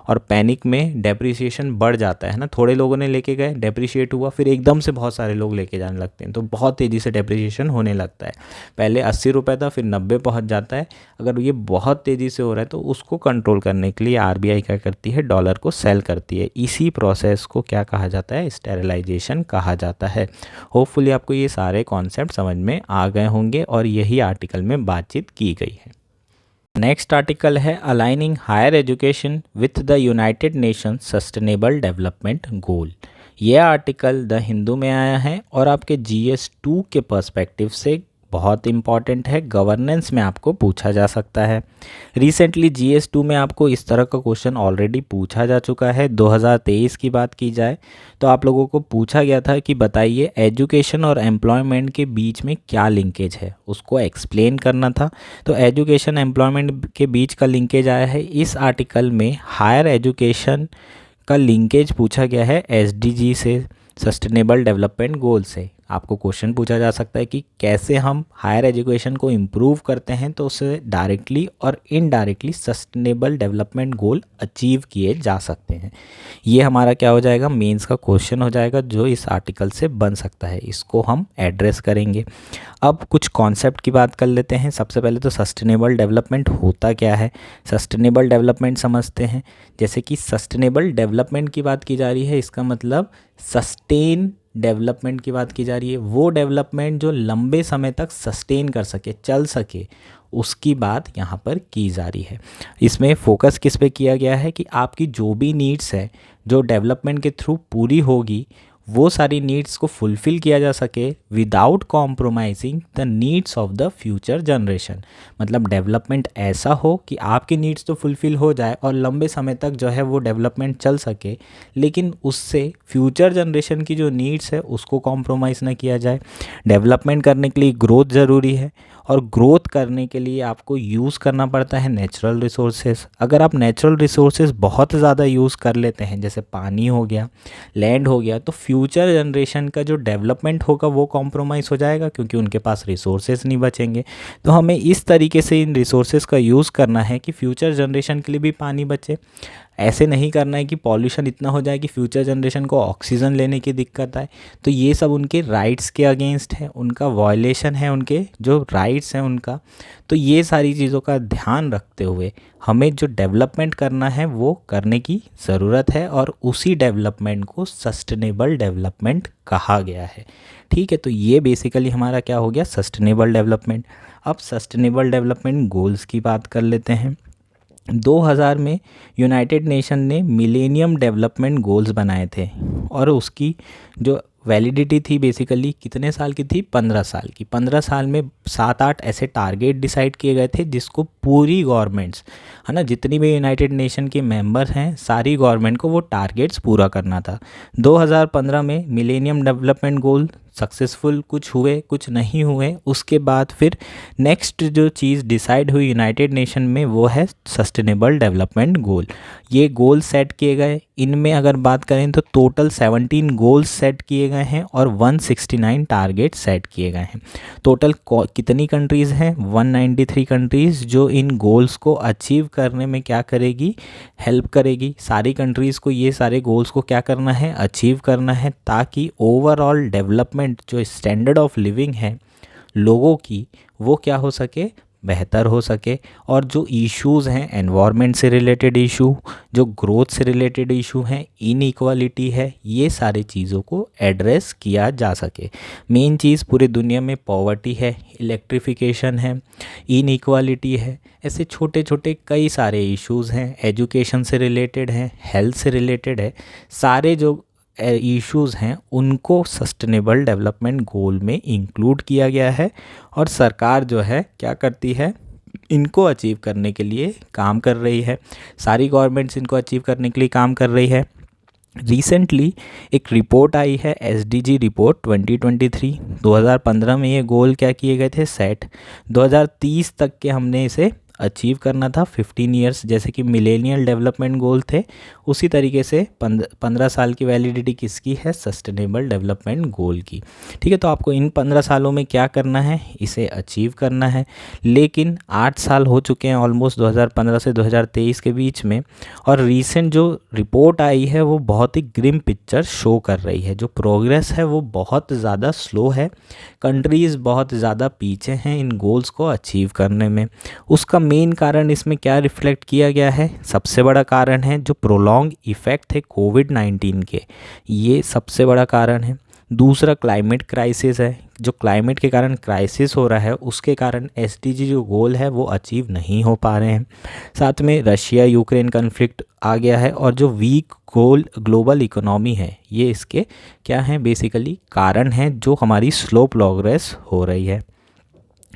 और पैनिक में डेप्रिसिएशन बढ़ जाता है ना। थोड़े लोगों ने लेके गए, डेप्रिशिएट हुआ, फिर एकदम से बहुत सारे लोग लेके जाने लगते हैं, तो बहुत तेज़ी से डेप्रिसिएशन होने लगता है। पहले 80 रुपये था, फिर 90 पहुंच जाता है। अगर ये बहुत तेज़ी से हो रहा है तो उसको कंट्रोल करने के लिए आरबीआई क्या करती है, डॉलर को सेल करती है। इसी प्रोसेस को क्या कहा जाता है, स्टेरिलाइजेशन कहा जाता है। होपफुली आपको ये सारे कॉन्सेप्ट समझ में आ गए होंगे और यही आर्टिकल में बातचीत की गई है। नेक्स्ट आर्टिकल है aligning higher education with the United Nations sustainable development goal. यह आर्टिकल द हिंदू में आया है और आपके जीएस 2 के पर्सपेक्टिव से बहुत इंपॉर्टेंट है। गवर्नेंस में आपको पूछा जा सकता है। रिसेंटली जीएस 2 में आपको इस तरह का क्वेश्चन ऑलरेडी पूछा जा चुका है। 2023 की बात की जाए तो आप लोगों को पूछा गया था कि बताइए एजुकेशन और एम्प्लॉयमेंट के बीच में क्या लिंकेज है, उसको एक्सप्लेन करना था। तो एजुकेशन एम्प्लॉयमेंट के बीच का लिंकेज आया है। इस आर्टिकल में हायर एजुकेशन का लिंकेज पूछा गया है एसडीजी से, सस्टेनेबल डेवलपमेंट गोल से। आपको क्वेश्चन पूछा जा सकता है कि कैसे हम हायर एजुकेशन को इम्प्रूव करते हैं तो उससे डायरेक्टली और indirectly sustainable development goal achieve किए जा सकते हैं। ये हमारा क्या हो जाएगा, मेंस का क्वेश्चन हो जाएगा जो इस आर्टिकल से बन सकता है। इसको हम एड्रेस करेंगे। अब कुछ कॉन्सेप्ट की बात कर लेते हैं। सबसे पहले तो सस्टेनेबल डेवलपमेंट होता क्या है, सस्टेनेबल डेवलपमेंट समझते हैं। जैसे कि सस्टेनेबल डेवलपमेंट की बात की जा रही है, इसका मतलब सस्टेन डेवलपमेंट की बात की जा रही है। वो डेवलपमेंट जो लंबे समय तक सस्टेन कर सके, चल सके, उसकी बात यहाँ पर की जा रही है। इसमें फोकस किस पे किया गया है कि आपकी जो भी नीड्स है जो डेवलपमेंट के थ्रू पूरी होगी, वो सारी नीड्स को फुलफ़िल किया जा सके without compromising the needs of the future generation. मतलब डेवलपमेंट ऐसा हो कि आपकी नीड्स तो फुलफ़िल हो जाए और लंबे समय तक जो है वो डेवलपमेंट चल सके, लेकिन उससे फ्यूचर जनरेशन की जो नीड्स है उसको कॉम्प्रोमाइज़ ना किया जाए। डेवलपमेंट करने के लिए ग्रोथ ज़रूरी है और ग्रोथ करने के लिए आपको यूज़ करना पड़ता है नेचुरल रिसोर्सेज। अगर आप नेचुरल रिसोर्सेज बहुत ज़्यादा यूज़ कर लेते हैं, जैसे पानी हो गया, लैंड हो गया, तो फ्यूचर जनरेशन का जो डेवलपमेंट होगा वो कॉम्प्रोमाइज़ हो जाएगा क्योंकि उनके पास रिसोर्सेज नहीं बचेंगे। तो हमें इस तरीके से इन रिसोर्सेज का यूज़ करना है कि फ्यूचर जनरेशन के लिए भी पानी बचे। ऐसे नहीं करना है कि पॉल्यूशन इतना हो जाए कि फ्यूचर जनरेशन को ऑक्सीजन लेने की दिक्कत आए। तो ये सब उनके राइट्स के अगेंस्ट है, उनका वायलेशन है, उनके जो राइट्स हैं उनका। तो ये सारी चीज़ों का ध्यान रखते हुए हमें जो डेवलपमेंट करना है वो करने की ज़रूरत है और उसी डेवलपमेंट को सस्टेनेबल डेवलपमेंट कहा गया है। ठीक है, तो ये बेसिकली हमारा क्या हो गया, सस्टेनेबल डेवलपमेंट। अब सस्टेनेबल डेवलपमेंट गोल्स की बात कर लेते हैं। 2000 में यूनाइटेड नेशन ने मिलेनियम डेवलपमेंट गोल्स बनाए थे और उसकी जो वैलिडिटी थी बेसिकली कितने साल की थी, 15 साल की। 15 साल में 7-8 ऐसे टारगेट डिसाइड किए गए थे जिसको पूरी गवर्नमेंट्स, है ना, जितनी भी यूनाइटेड नेशन के मेंबर हैं, सारी गवर्नमेंट को वो टारगेट्स पूरा करना था। 2015 में मिलेनियम डेवलपमेंट गोल सक्सेसफुल कुछ हुए, कुछ नहीं हुए। उसके बाद फिर नेक्स्ट जो चीज़ डिसाइड हुई यूनाइटेड नेशन में वो है सस्टेनेबल डेवलपमेंट गोल। ये गोल सेट किए गए। इनमें अगर बात करें तो टोटल 17 गोल्स सेट किए गए हैं और 169 टारगेट सेट किए गए हैं। टोटल कितनी कंट्रीज़ हैं, 193 कंट्रीज़, जो इन गोल्स को अचीव करने में क्या करेगी, हेल्प करेगी। सारी कंट्रीज़ को ये सारे गोल्स को क्या करना है, अचीव करना है, ताकि ओवरऑल डेवलपमेंट जो स्टैंडर्ड ऑफ लिविंग है लोगों की, वो क्या हो सके, बेहतर हो सके और जो इश्यूज़ हैं एनवायरनमेंट से रिलेटेड इशू, जो ग्रोथ से रिलेटेड इशू हैं, इनइक्वालिटी है, ये सारी चीज़ों को एड्रेस किया जा सके। मेन चीज़ पूरी दुनिया में पॉवर्टी है, इलेक्ट्रिफिकेशन है, इनइक्वालिटी है, ऐसे छोटे छोटे कई सारे इश्यूज़ हैं, एजुकेशन से रिलेटेड हैं, हेल्थ से रिलेटेड है। सारे जो इश्यूज़ हैं उनको सस्टेनेबल डेवलपमेंट गोल में इंक्लूड किया गया है और सरकार जो है क्या करती है, इनको अचीव करने के लिए काम कर रही है। सारी गवर्नमेंट्स इनको अचीव करने के लिए काम कर रही है। रिसेंटली एक रिपोर्ट आई है SDG रिपोर्ट 2023। 2015 में ये गोल क्या किए गए थे सेट, 2030 तक के हमने इसे अचीव करना था 15 इयर्स, जैसे कि मिलेनियल डेवलपमेंट गोल थे उसी तरीके से 15 साल की वैलिडिटी किसकी है, सस्टेनेबल डेवलपमेंट गोल की। ठीक है, तो आपको इन 15 सालों में क्या करना है, इसे अचीव करना है। लेकिन 8 साल हो चुके हैं ऑलमोस्ट 2015 से 2023 के बीच में, और रीसेंट जो रिपोर्ट आई है वो बहुत ही ग्रिम पिक्चर शो कर रही है। जो प्रोग्रेस है वो बहुत ज़्यादा स्लो है, कंट्रीज़ बहुत ज़्यादा पीछे हैं इन गोल्स को अचीव करने में। उसका मेन कारण इसमें क्या रिफ्लेक्ट किया गया है, सबसे बड़ा कारण है जो प्रोलॉन्ग इफ़ेक्ट है कोविड-19 के, ये सबसे बड़ा कारण है। दूसरा क्लाइमेट क्राइसिस है, जो क्लाइमेट के कारण क्राइसिस हो रहा है उसके कारण SDG जो गोल है वो अचीव नहीं हो पा रहे हैं। साथ में रशिया यूक्रेन कन्फ्लिक्ट आ गया है और जो वीक ग्लोबल इकोनॉमी है ये इसके क्या हैं, बेसिकली कारण हैं जो हमारी स्लो प्रोग्रेस हो रही है।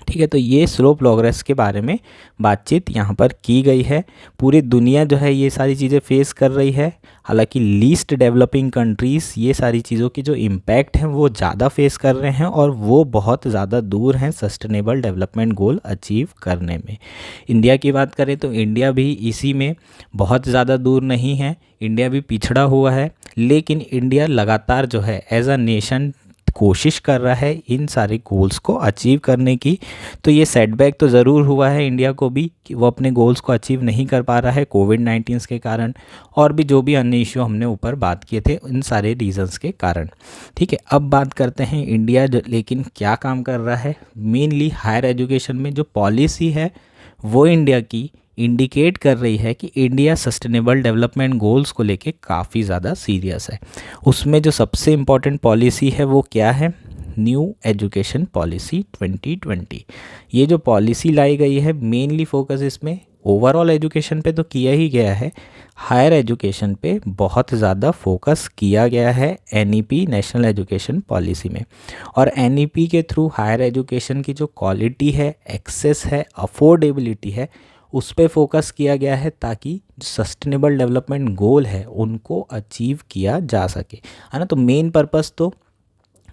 ठीक है, तो ये स्लो प्रोग्रेस के बारे में बातचीत यहाँ पर की गई है। पूरी दुनिया जो है ये सारी चीज़ें फेस कर रही है, हालांकि लीस्ट डेवलपिंग कंट्रीज़ ये सारी चीज़ों की जो इम्पैक्ट हैं वो ज़्यादा फेस कर रहे हैं और वो बहुत ज़्यादा दूर हैं सस्टेनेबल डेवलपमेंट गोल अचीव करने में। इंडिया की बात करें तो इंडिया भी इसी में बहुत ज़्यादा दूर नहीं है, इंडिया भी पिछड़ा हुआ है, लेकिन इंडिया लगातार जो है एज अ नेशन कोशिश कर रहा है इन सारे गोल्स को अचीव करने की। तो ये सेटबैक तो ज़रूर हुआ है इंडिया को भी कि वो अपने गोल्स को अचीव नहीं कर पा रहा है कोविड-19 के कारण, और भी जो भी अन्य इश्यू हमने ऊपर बात किए थे इन सारे रीजंस के कारण। ठीक है, अब बात करते हैं इंडिया लेकिन क्या काम कर रहा है। मेनली हायर एजुकेशन में जो पॉलिसी है वो इंडिया की इंडिकेट कर रही है कि इंडिया सस्टेनेबल डेवलपमेंट गोल्स को लेके काफ़ी ज़्यादा सीरियस है। उसमें जो सबसे इम्पॉर्टेंट पॉलिसी है वो क्या है, न्यू एजुकेशन पॉलिसी 2020। ये जो पॉलिसी लाई गई है मेनली फोकस इसमें ओवरऑल एजुकेशन पे तो किया ही गया है, हायर एजुकेशन पे बहुत ज़्यादा फोकस किया गया है NEP नेशनल एजुकेशन पॉलिसी में। और NEP के थ्रू हायर एजुकेशन की जो क्वालिटी है, एक्सेस है, अफोर्डेबिलिटी है, उस पे फोकस किया गया है ताकि सस्टेनेबल डेवलपमेंट गोल है उनको अचीव किया जा सके, है ना। तो मेन पर्पस तो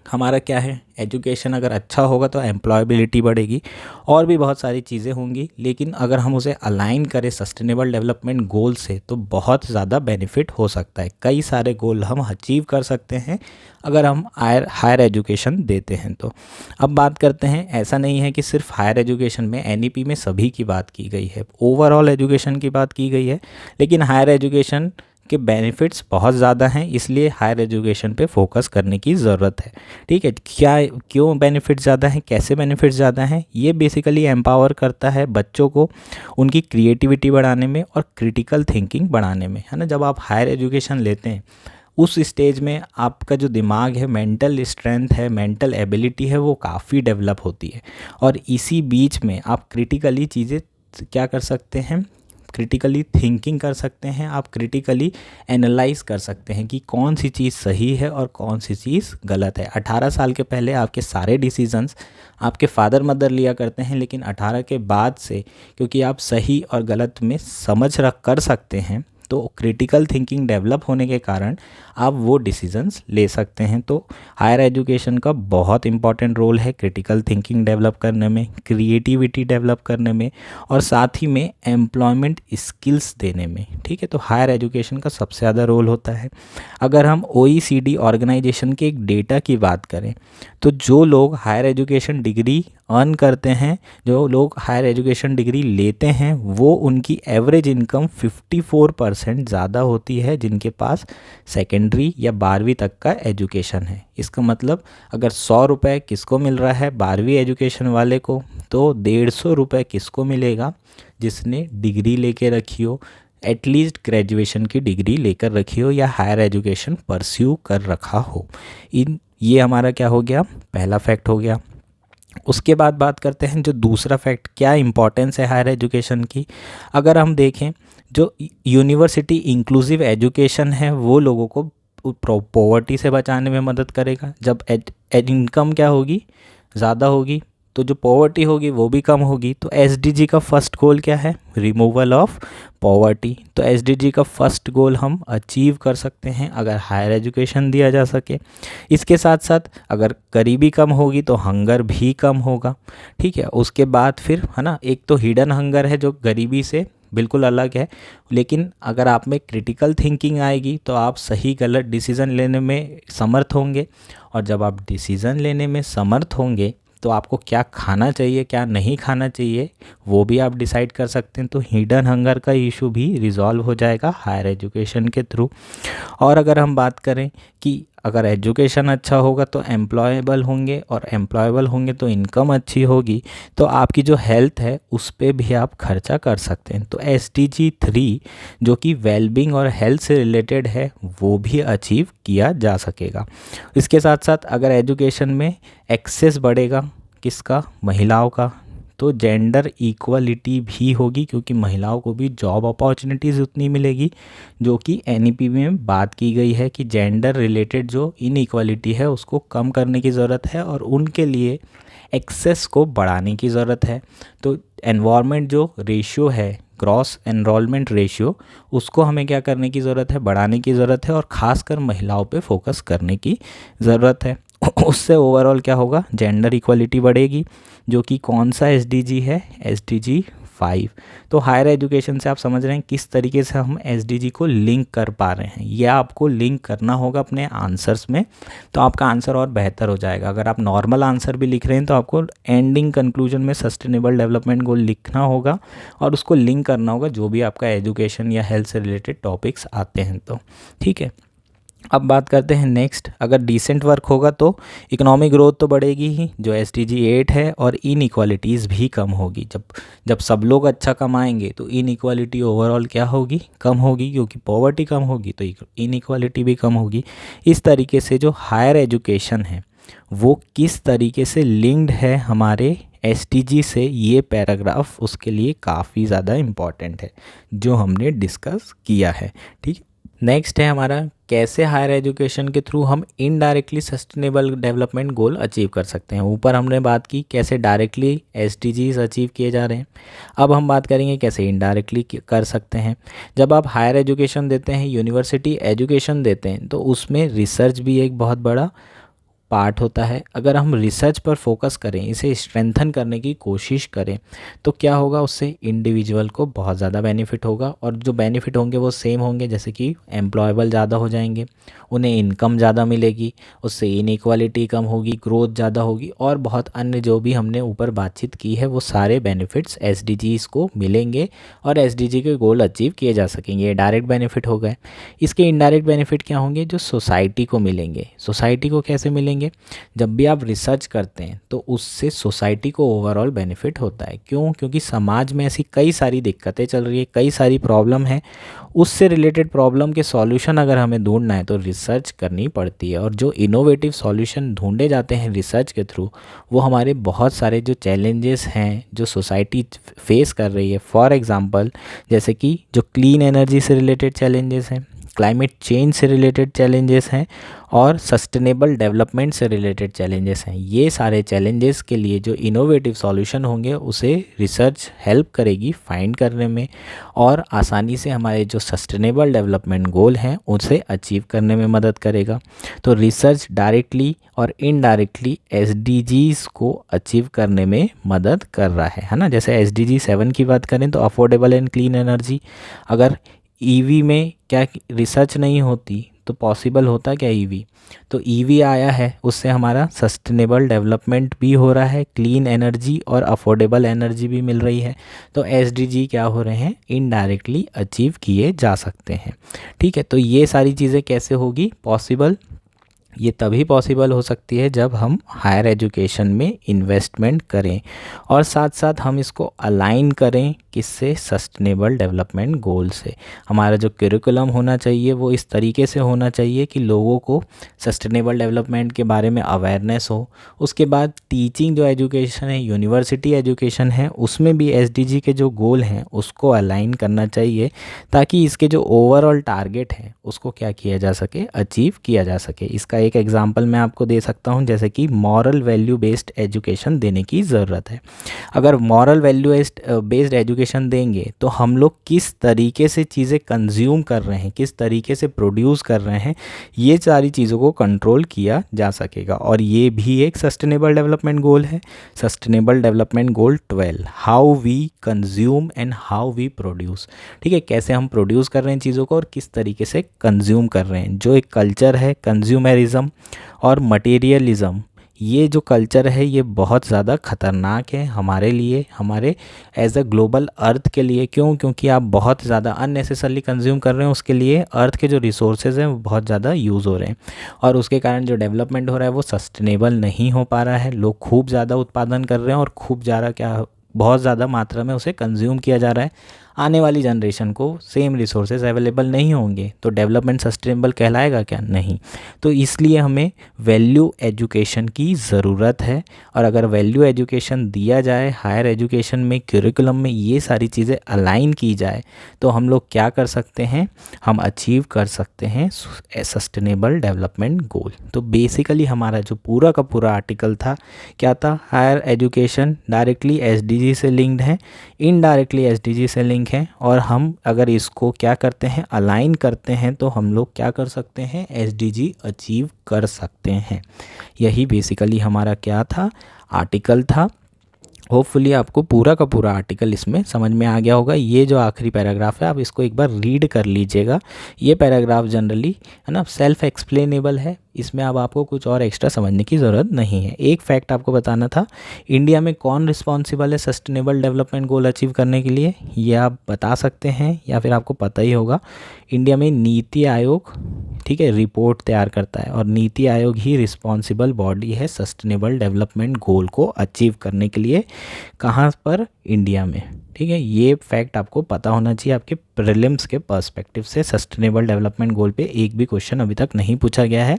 हमारा क्या है, एजुकेशन अगर अच्छा होगा तो एम्प्लॉयबिलिटी बढ़ेगी और भी बहुत सारी चीज़ें होंगी, लेकिन अगर हम उसे अलाइन करें सस्टेनेबल डेवलपमेंट गोल से तो बहुत ज़्यादा बेनिफिट हो सकता है। कई सारे गोल हम अचीव कर सकते हैं अगर हम हायर एजुकेशन देते हैं तो। अब बात करते हैं, ऐसा नहीं है कि सिर्फ हायर एजुकेशन में NEP में सभी की बात की गई है, ओवरऑल एजुकेशन की बात की गई है, लेकिन हायर एजुकेशन के बेनिफिट्स बहुत ज़्यादा हैं, इसलिए हायर एजुकेशन पे फोकस करने की ज़रूरत है। ठीक है, क्यों बेनिफिट ज़्यादा हैं, कैसे बेनिफिट ज़्यादा हैं, ये बेसिकली एम्पावर करता है बच्चों को उनकी क्रिएटिविटी बढ़ाने में और क्रिटिकल थिंकिंग बढ़ाने में, है ना। जब आप हायर एजुकेशन लेते हैं उस स्टेज में आपका जो दिमाग है, मेंटल स्ट्रेंथ है, मेंटल एबिलिटी है, वो काफ़ी डेवलप होती है, और इसी बीच में आप क्रिटिकली चीज़ें क्या कर सकते हैं, क्रिटिकली थिंकिंग कर सकते हैं, आप क्रिटिकली एनालाइज कर सकते हैं कि कौन सी चीज़ सही है और कौन सी चीज़ गलत है। 18 साल के पहले आपके सारे डिसीजंस आपके फादर मदर लिया करते हैं, लेकिन 18 के बाद से क्योंकि आप सही और गलत में समझ रख कर सकते हैं, तो क्रिटिकल थिंकिंग डेवलप होने के कारण आप वो डिसीजंस ले सकते हैं। तो हायर एजुकेशन का बहुत इंपॉर्टेंट रोल है क्रिटिकल थिंकिंग डेवलप करने में, क्रिएटिविटी डेवलप करने में, और साथ ही में एम्प्लॉयमेंट स्किल्स देने में। ठीक है, तो हायर एजुकेशन का सबसे ज़्यादा रोल होता है। अगर हम OECD ऑर्गेनाइजेशन के एक डेटा की बात करें तो जो लोग हायर एजुकेशन डिग्री अर्न करते हैं, जो लोग हायर एजुकेशन डिग्री लेते हैं, वो उनकी एवरेज इनकम 54% 50% ज़्यादा होती है जिनके पास सेकेंडरी या 12वीं तक का एजुकेशन है। इसका मतलब अगर 100 रुपये किसको मिल रहा है 12वीं एजुकेशन वाले को, तो 150 रुपये किसको मिलेगा जिसने डिग्री लेके रखी हो, एटलीस्ट ग्रेजुएशन की डिग्री लेकर रखी हो या हायर एजुकेशन परस्यू कर रखा हो। ये हमारा क्या हो गया, पहला फैक्ट हो गया। उसके बाद बात करते हैं जो दूसरा फैक्ट, क्या इंपॉर्टेंस है हायर एजुकेशन की। अगर हम देखें जो यूनिवर्सिटी इंक्लूसिव एजुकेशन है वो लोगों को पॉवर्टी से बचाने में मदद करेगा। जब इनकम क्या होगी, ज़्यादा होगी, तो जो पॉवर्टी होगी वो भी कम होगी। तो एसडीजी का फर्स्ट गोल क्या है, रिमूवल ऑफ पॉवर्टी। तो एसडीजी का फर्स्ट गोल हम अचीव कर सकते हैं अगर हायर एजुकेशन दिया जा सके। इसके साथ साथ अगर गरीबी कम होगी तो हंगर भी कम होगा, ठीक है। उसके बाद फिर है ना, एक तो हिडन हंगर है जो गरीबी से बिल्कुल अलग है, लेकिन अगर आप में क्रिटिकल थिंकिंग आएगी तो आप सही गलत डिसीज़न लेने में समर्थ होंगे, और जब आप डिसीज़न लेने में समर्थ होंगे तो आपको क्या खाना चाहिए क्या नहीं खाना चाहिए वो भी आप डिसाइड कर सकते हैं। तो हिडन हंगर का इशू भी रिजॉल्व हो जाएगा हायर एजुकेशन के थ्रू। और अगर हम बात करें कि अगर एजुकेशन अच्छा होगा तो एम्प्लॉयबल होंगे, और एम्प्लॉयबल होंगे तो इनकम अच्छी होगी, तो आपकी जो हेल्थ है उस पर भी आप खर्चा कर सकते हैं। तो SDG 3 जो कि वेलबींग और हेल्थ से रिलेटेड है वो भी अचीव किया जा सकेगा। इसके साथ साथ अगर एजुकेशन में एक्सेस बढ़ेगा, किसका, महिलाओं का, तो जेंडर इक्वलिटी भी होगी, क्योंकि महिलाओं को भी जॉब अपॉर्चुनिटीज़ उतनी मिलेगी जो कि NEP में बात की गई है कि जेंडर रिलेटेड जो इनइक्वालिटी है उसको कम करने की ज़रूरत है और उनके लिए एक्सेस को बढ़ाने की ज़रूरत है। तो एनवायरनमेंट जो रेशियो है, ग्रॉस एनरोलमेंट रेशियो, उसको हमें क्या करने की ज़रूरत है, बढ़ाने की ज़रूरत है, और ख़ासकर महिलाओं पे फोकस करने की ज़रूरत है। उससे ओवरऑल क्या होगा, जेंडर इक्वलिटी बढ़ेगी, जो कि कौन सा SDG है, SDG 5। तो हायर एजुकेशन से आप समझ रहे हैं किस तरीके से हम SDG को लिंक कर पा रहे हैं। यह आपको लिंक करना होगा अपने आंसर्स में, तो आपका आंसर और बेहतर हो जाएगा। अगर आप नॉर्मल आंसर भी लिख रहे हैं तो आपको एंडिंग कंक्लूजन में सस्टेनेबल डेवलपमेंट गोल लिखना होगा और उसको लिंक करना होगा जो भी आपका एजुकेशन या हेल्थ से रिलेटेड टॉपिक्स आते हैं। तो ठीक है, अब बात करते हैं नेक्स्ट। अगर डिसेंट वर्क होगा तो इकोनॉमिक ग्रोथ तो बढ़ेगी ही, जो SDG 8 है, और इनइक्वालिटीज़ भी कम होगी। जब सब लोग अच्छा कमाएंगे तो इनइक्वालिटी ओवरऑल क्या होगी, कम होगी, क्योंकि पॉवर्टी कम होगी तो इनइक्वालिटी भी कम होगी। इस तरीके से जो हायर एजुकेशन है वो किस तरीके से लिंक्ड है हमारे SDG से, ये पैराग्राफ उसके लिए काफ़ी ज़्यादा इम्पॉर्टेंट है जो हमने डिस्कस किया है। ठीक, नेक्स्ट है हमारा कैसे हायर एजुकेशन के थ्रू हम indirectly sustainable development goal achieve कर सकते हैं। ऊपर हमने बात की कैसे डायरेक्टली SDGs अचीव किए जा रहे हैं, अब हम बात करेंगे कैसे इनडायरेक्टली कर सकते हैं। जब आप हायर एजुकेशन देते हैं, यूनिवर्सिटी एजुकेशन देते हैं, तो उसमें रिसर्च भी एक बहुत बड़ा पार्ट होता है। अगर हम रिसर्च पर फोकस करें, इसे स्ट्रेंथन करने की कोशिश करें, तो क्या होगा, उससे इंडिविजुअल को बहुत ज़्यादा बेनिफिट होगा, और जो बेनिफिट होंगे वो सेम होंगे, जैसे कि एम्प्लॉयबल ज़्यादा हो जाएंगे, उन्हें इनकम ज़्यादा मिलेगी, उससे इनइक्वालिटी कम होगी, ग्रोथ ज़्यादा होगी, और बहुत अन्य जो भी हमने ऊपर बातचीत की है वो सारे बेनिफिट्स SDGs को मिलेंगे और SDG के गोल अचीव किए जा सकेंगे। ये डायरेक्ट बेनिफिट हो गए। इसके इनडायरेक्ट बेनिफिट क्या होंगे, जो सोसाइटी को मिलेंगे। सोसाइटी को कैसे मिलेंगे, जब भी आप रिसर्च करते हैं तो उससे सोसाइटी को ओवरऑल बेनिफिट होता है। क्यों, क्योंकि समाज में ऐसी कई सारी दिक्कतें चल रही है, कई सारी प्रॉब्लम है, उससे रिलेटेड प्रॉब्लम के सॉल्यूशन अगर हमें ढूंढना है तो रिसर्च करनी पड़ती है, और जो इनोवेटिव सॉल्यूशन ढूंढे जाते हैं रिसर्च के थ्रू, वो हमारे बहुत सारे जो चैलेंजेस हैं जो सोसाइटी फेस कर रही है, फॉर एग्जांपल जैसे कि जो क्लीन एनर्जी से रिलेटेड चैलेंजेस हैं, क्लाइमेट चेंज से रिलेटेड चैलेंजेस हैं, और सस्टेनेबल डेवलपमेंट से रिलेटेड चैलेंजेस हैं। ये सारे चैलेंजेस के लिए जो इनोवेटिव सॉल्यूशन होंगे उसे रिसर्च हेल्प करेगी फाइंड करने में, और आसानी से हमारे जो सस्टेनेबल डेवलपमेंट गोल हैं उसे अचीव करने में मदद करेगा। तो रिसर्च डायरेक्टली और इनडायरेक्टली SDGs को अचीव करने में मदद कर रहा है ना। जैसे SDG 7 की बात करें तो अफोर्डेबल एंड क्लीन एनर्जी, अगर EV में क्या रिसर्च नहीं होती तो पॉसिबल होता क्या ईवी, तो ईवी आया है उससे हमारा सस्टेनेबल डेवलपमेंट भी हो रहा है, क्लीन एनर्जी और अफोर्डेबल एनर्जी भी मिल रही है। तो एसडीजी क्या हो रहे हैं, इनडायरेक्टली अचीव किए जा सकते हैं। ठीक है, तो ये सारी चीज़ें कैसे होगी पॉसिबल, ये तभी पॉसिबल हो सकती है जब हम हायर एजुकेशन में इन्वेस्टमेंट करें और साथ साथ हम इसको अलाइन करें किससे, सस्टेनेबल डेवलपमेंट गोल से। हमारा जो करिकुलम होना चाहिए वो इस तरीके से होना चाहिए कि लोगों को सस्टेनेबल डेवलपमेंट के बारे में अवेयरनेस हो। उसके बाद टीचिंग जो एजुकेशन है, यूनिवर्सिटी एजुकेशन है, उसमें भी एसडीजी के जो गोल हैं उसको अलाइन करना चाहिए ताकि इसके जो ओवरऑल टारगेट हैं उसको क्या किया जा सके, अचीव किया जा सके। इसका एक एग्जांपल मैं आपको दे सकता हूं, जैसे कि मॉरल वैल्यू बेस्ड एजुकेशन देने की ज़रूरत है। अगर मॉरल वैल्यू बेस्ड एजुकेशन देंगे तो हम लोग किस तरीके से चीज़ें कंज्यूम कर रहे हैं, किस तरीके से प्रोड्यूस कर रहे हैं, ये सारी चीज़ों को कंट्रोल किया जा सकेगा। और ये भी एक सस्टेनेबल डेवलपमेंट गोल है, sustainable development goal 12, how we consume and how we produce. ठीक है, कैसे हम प्रोड्यूस कर रहे हैं चीज़ों को और किस तरीके से कंज्यूम कर रहे हैं। जो एक कल्चर है कंज्यूमरिज्म और मटेरियलिज्म, ये जो कल्चर है ये बहुत ज़्यादा ख़तरनाक है हमारे लिए, हमारे एज अ ग्लोबल अर्थ के लिए। क्यों, क्योंकि आप बहुत ज़्यादा अननेसेसरली कंज्यूम कर रहे हैं, उसके लिए अर्थ के जो रिसोर्सेज हैं वो बहुत ज़्यादा यूज़ हो रहे हैं और उसके कारण जो डेवलपमेंट हो रहा है वो सस्टेनेबल नहीं हो पा रहा है। लोग खूब ज़्यादा उत्पादन कर रहे हैं और खूब ज़्यादा बहुत ज़्यादा मात्रा में उसे कंज्यूम किया जा रहा है। आने वाली जनरेशन को सेम रिसोर्सेज अवेलेबल नहीं होंगे तो डेवलपमेंट सस्टेनेबल कहलाएगा क्या, नहीं। तो इसलिए हमें वैल्यू एजुकेशन की ज़रूरत है और अगर वैल्यू एजुकेशन दिया जाए हायर एजुकेशन में, करिकुलम में ये सारी चीज़ें अलाइन की जाए तो हम लोग क्या कर सकते हैं, हम अचीव कर सकते हैं सस्टेनेबल डेवलपमेंट गोल। तो बेसिकली हमारा जो पूरा का पूरा आर्टिकल था क्या था, हायर एजुकेशन डायरेक्टली एसडीजी से लिंक्ड है, इनडायरेक्टली एसडीजी से लिंक है और हम अगर इसको क्या करते हैं, अलाइन करते हैं तो हम लोग क्या कर सकते हैं, एसडीजी अचीव कर सकते हैं। यही बेसिकली हमारा क्या था, आर्टिकल था। होपफुली आपको पूरा का पूरा आर्टिकल इसमें समझ में आ गया होगा। ये जो आखिरी पैराग्राफ है आप इसको एक बार रीड कर लीजिएगा। ये पैराग्राफ जनरली है ना सेल्फ एक्सप्लेनेबल है, इसमें अब आपको कुछ और एक्स्ट्रा समझने की ज़रूरत नहीं है। एक फैक्ट आपको बताना था, इंडिया में कौन रिस्पॉन्सिबल है सस्टेनेबल डेवलपमेंट गोल अचीव करने के लिए, ये आप बता सकते हैं या फिर आपको पता ही होगा। इंडिया में नीति आयोग, ठीक है, रिपोर्ट तैयार करता है और नीति आयोग ही रिस्पॉन्सिबल बॉडी है सस्टेनेबल डेवलपमेंट गोल को अचीव करने के लिए। कहाँ पर, इंडिया में। ठीक है, ये फैक्ट आपको पता होना चाहिए आपके प्रीलिम्स के पर्सपेक्टिव से। सस्टेनेबल डेवलपमेंट गोल पे एक भी क्वेश्चन अभी तक नहीं पूछा गया है,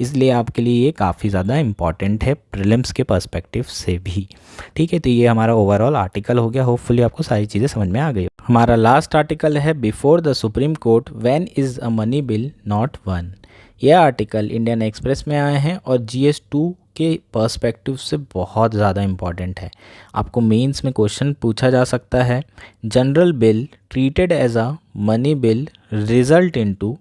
इसलिए आपके लिए ये काफ़ी ज़्यादा इंपॉर्टेंट है प्रीलिम्स के पर्सपेक्टिव से भी। ठीक है, तो ये हमारा ओवरऑल आर्टिकल हो गया। होपफुली आपको सारी चीज़ें समझ में आ गई। हमारा लास्ट आर्टिकल है before the supreme court when is a money bill not one. यह आर्टिकल इंडियन एक्सप्रेस में आए हैं और GS2 के पर्सपेक्टिव से बहुत ज़्यादा इम्पॉर्टेंट है। आपको मेंस में क्वेश्चन पूछा जा सकता है, general bill treated as a money bill result into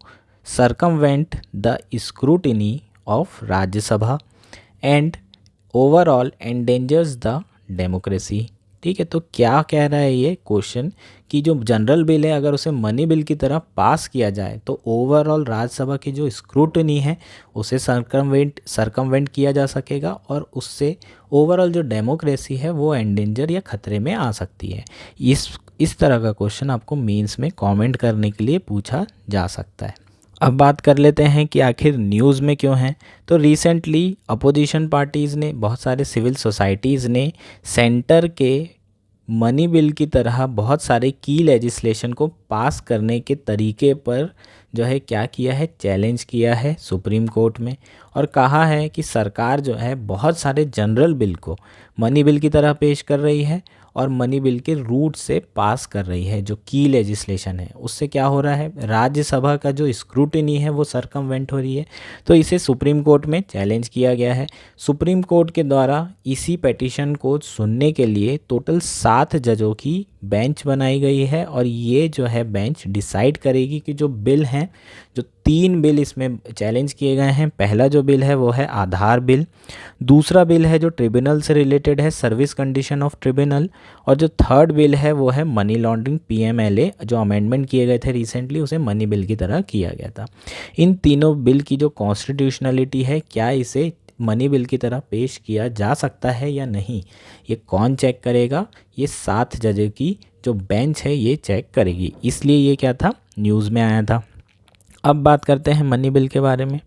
circumvent the scrutiny of Rajya Sabha and overall endangers the democracy. ठीक है, तो क्या कह रहा है ये क्वेश्चन कि जो जनरल बिल है अगर उसे मनी बिल की तरह पास किया जाए तो ओवरऑल राज्यसभा की जो स्क्रूटनी है उसे सरकमवेंट किया जा सकेगा और उससे ओवरऑल जो डेमोक्रेसी है वो एंडेंजर या खतरे में आ सकती है। इस तरह का क्वेश्चन आपको मेंस में कमेंट करने के लिए पूछा जा सकता है। अब बात कर लेते हैं कि आखिर न्यूज़ में क्यों है। तो रिसेंटली अपोजिशन पार्टीज़ ने, बहुत सारे सिविल सोसाइटीज़ ने सेंटर के मनी बिल की तरह बहुत सारे की लेजिस्लेशन को पास करने के तरीके पर जो है क्या किया है, चैलेंज किया है सुप्रीम कोर्ट में और कहा है कि सरकार जो है बहुत सारे जनरल बिल को मनी बिल की तरह पेश कर रही है और मनी बिल के रूट से पास कर रही है। जो की लेजिस्लेशन है उससे क्या हो रहा है, राज्यसभा का जो स्क्रूटिनी है वो सरकमवेंट हो रही है। तो इसे सुप्रीम कोर्ट में चैलेंज किया गया है। सुप्रीम कोर्ट के द्वारा इसी पिटीशन को सुनने के लिए टोटल 7 जजों की बेंच बनाई गई है और ये जो है बेंच डिसाइड करेगी कि जो बिल हैं, जो 3 बिल इसमें चैलेंज किए गए हैं, पहला जो बिल है वो है आधार बिल, दूसरा बिल है जो ट्रिब्यूनल से रिलेटेड है, सर्विस कंडीशन ऑफ ट्रिब्यूनल, और जो थर्ड बिल है वो है मनी लॉन्ड्रिंग PMLA, जो अमेंडमेंट किए गए थे रिसेंटली, उसे मनी बिल की तरह किया गया था। इन तीनों बिल की जो कॉन्स्टिट्यूशनलिटी है, क्या इसे मनी बिल की तरह पेश किया जा सकता है या नहीं, ये कौन चेक करेगा? ये 7 जजों की जो बेंच है ये चेक करेगी, इसलिए ये क्या था, न्यूज़ में आया था। अब बात करते हैं मनी बिल के बारे में।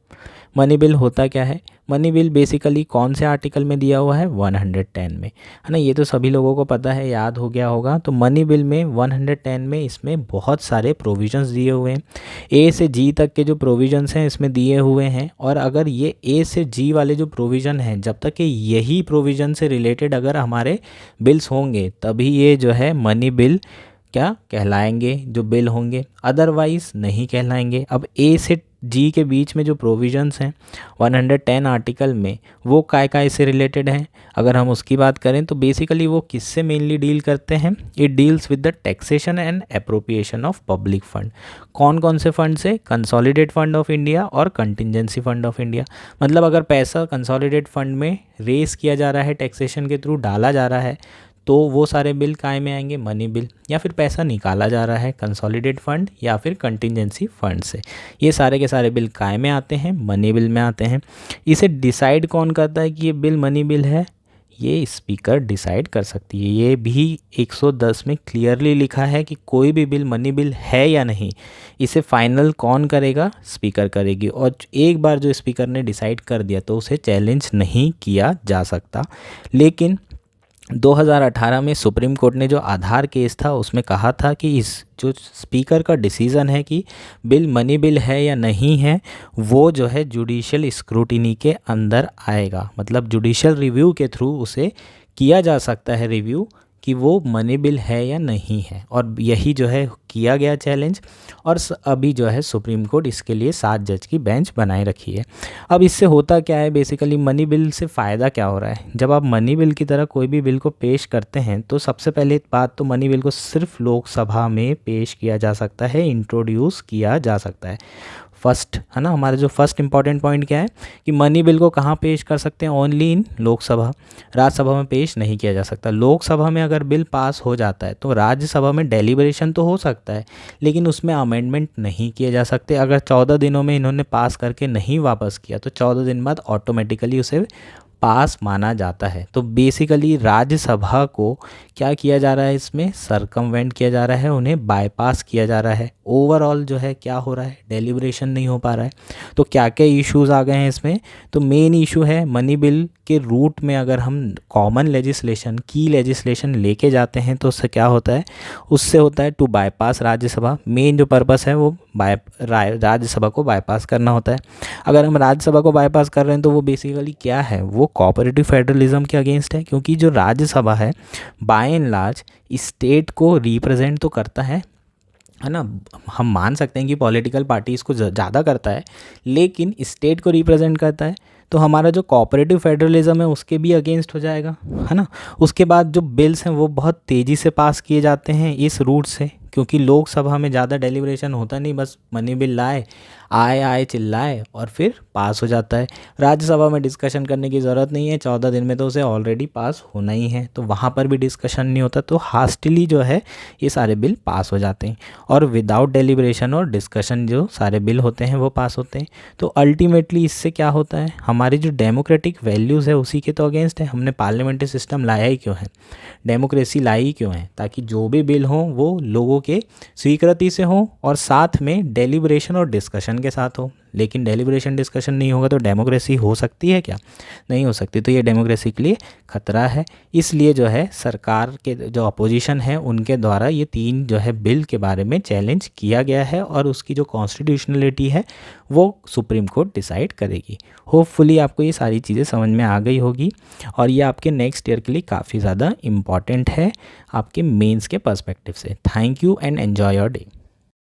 मनी बिल होता क्या है? मनी बिल बेसिकली कौन से आर्टिकल में दिया हुआ है? 110 में, है ना। ये तो सभी लोगों को पता है, याद हो गया होगा। तो मनी बिल में 110 में इसमें बहुत सारे प्रोविजंस दिए हुए हैं। ए से जी तक के जो प्रोविजंस हैं इसमें दिए हुए हैं, और अगर ये ए से जी वाले जो प्रोविज़न हैं, जब तक कि यही प्रोविज़न से रिलेटेड अगर हमारे बिल्स होंगे तभी ये जो है मनी बिल क्या कहलाएंगे, जो बिल होंगे, अदरवाइज नहीं कहलाएंगे। अब ए से जी के बीच में जो प्रोविजंस हैं 110 आर्टिकल में, वो काय से रिलेटेड हैं। अगर हम उसकी बात करें तो बेसिकली वो किससे मेनली डील करते हैं? It deals with the taxation and appropriation of public fund. कौन कौन से फंड से? कंसोलिडेट फंड ऑफ इंडिया और कंटिजेंसी फंड ऑफ इंडिया। मतलब अगर पैसा कंसोलिडेट फंड में रेस किया जा रहा है, टैक्सेशन के थ्रू डाला जा रहा है, तो वो सारे बिल काय में आएंगे? Money bill. या फिर पैसा निकाला जा रहा है कंसोलिडेट फंड या फिर कंटिजेंसी फंड से, ये सारे के सारे बिल काय में आते हैं? मनी बिल में आते हैं। इसे डिसाइड कौन करता है कि ये बिल मनी बिल है? ये स्पीकर डिसाइड कर सकती है। ये भी 110 में क्लियरली लिखा है कि कोई भी बिल मनी बिल है या नहीं, इसे फाइनल कौन करेगा? स्पीकर करेगी। और एक बार जो स्पीकर ने डिसाइड कर दिया तो उसे चैलेंज नहीं किया जा सकता। लेकिन 2018 में सुप्रीम कोर्ट ने जो आधार केस था उसमें कहा था कि इस जो स्पीकर का डिसीज़न है कि बिल मनी बिल है या नहीं है, वो जो है जुडिशियल स्क्रूटिनी के अंदर आएगा। मतलब जुडिशियल रिव्यू के थ्रू उसे किया जा सकता है रिव्यू कि वो मनी बिल है या नहीं है। और यही जो है किया गया चैलेंज, और अभी जो है सुप्रीम कोर्ट इसके लिए 7 जज की बेंच बनाए रखी है। अब इससे होता क्या है? बेसिकली मनी बिल से फ़ायदा क्या हो रहा है? जब आप मनी बिल की तरह कोई भी बिल को पेश करते हैं तो सबसे पहले बात तो मनी बिल को सिर्फ लोकसभा में पेश किया जा सकता है, इंट्रोड्यूस किया जा सकता है। फर्स्ट, है ना, हमारा जो फर्स्ट इंपॉर्टेंट पॉइंट क्या है कि मनी बिल को कहाँ पेश कर सकते हैं? Only in Lok Sabha. राज्यसभा में पेश नहीं किया जा सकता। लोकसभा में अगर बिल पास हो जाता है तो राज्यसभा में डेलीब्रेशन तो हो सकता है, लेकिन उसमें अमेंडमेंट नहीं किए जा सकते। अगर 14 दिनों में इन्होंने पास करके नहीं वापस किया तो 14 दिन बाद ऑटोमेटिकली उसे पास माना जाता है। तो बेसिकली राज्यसभा को क्या किया जा रहा है? इसमें सरकमवेंट किया जा रहा है, उन्हें बाईपास किया जा रहा है। ओवरऑल जो है क्या हो रहा है? डेलिब्रेशन नहीं हो पा रहा है। तो क्या क्या इश्यूज़ आ गए हैं इसमें? तो मेन इशू है मनी बिल के रूट में अगर हम कॉमन लेजिस्लेशन, की लेजिस्लेशन लेके जाते हैं तो उससे क्या होता है? उससे होता है टू बाईपास राज्यसभा। मेन जो पर्पस है वो राज्यसभा को बाईपास करना होता है। अगर हम राज्यसभा को बाईपास कर रहे हैं तो वो बेसिकली क्या है? वो कोऑपरेटिव फेडरलिज्म के अगेंस्ट है, क्योंकि जो राज्यसभा है बाय एंड लार्ज स्टेट को रिप्रेजेंट तो करता है ना। हम मान सकते हैं कि पॉलिटिकल पार्टी इसको ज़्यादा करता है, लेकिन स्टेट को रिप्रेजेंट करता है। तो हमारा जो कोऑपरेटिव फेडरलिज्म है उसके भी अगेंस्ट हो जाएगा, है ना। उसके बाद जो बिल्स हैं वो बहुत तेज़ी से पास किए जाते हैं इस रूट से, क्योंकि लोकसभा में ज़्यादा डेलिब्रेशन होता नहीं, बस मनी बिल लाए, आए चिल्लाए और फिर पास हो जाता है। राज्यसभा में डिस्कशन करने की ज़रूरत नहीं है, 14 दिन में तो उसे ऑलरेडी पास होना ही है, तो वहाँ पर भी डिस्कशन नहीं होता। तो हास्टली जो है ये सारे बिल पास हो जाते हैं, और विदाउट डेलिब्रेशन और डिस्कशन जो सारे बिल होते हैं वो पास होते हैं। तो अल्टीमेटली इससे क्या होता है? हमारी जो डेमोक्रेटिक वैल्यूज़ है उसी के तो अगेंस्ट है। हमने पार्लियामेंट्री सिस्टम लाया ही क्यों है? डेमोक्रेसी लाई ही क्यों है? ताकि जो भी बिल हों वो लोगों के स्वीकृति से हो और साथ में डेलिब्रेशन और डिस्कशन के साथ हो। लेकिन डेलिब्रेशन डिस्कशन नहीं होगा तो डेमोक्रेसी हो सकती है क्या? नहीं हो सकती। तो ये डेमोक्रेसी के लिए खतरा है। इसलिए जो है सरकार के जो अपोजिशन है उनके द्वारा ये 3 जो है बिल के बारे में चैलेंज किया गया है, और उसकी जो कॉन्स्टिट्यूशनलिटी है वो सुप्रीम कोर्ट डिसाइड करेगी। होपफुली आपको ये सारी चीज़ें समझ में आ गई होगी, और ये आपके नेक्स्ट ईयर के लिए काफ़ी ज़्यादा इम्पॉर्टेंट है आपके मेंस के पर्सपेक्टिव से। Thank you and enjoy your day.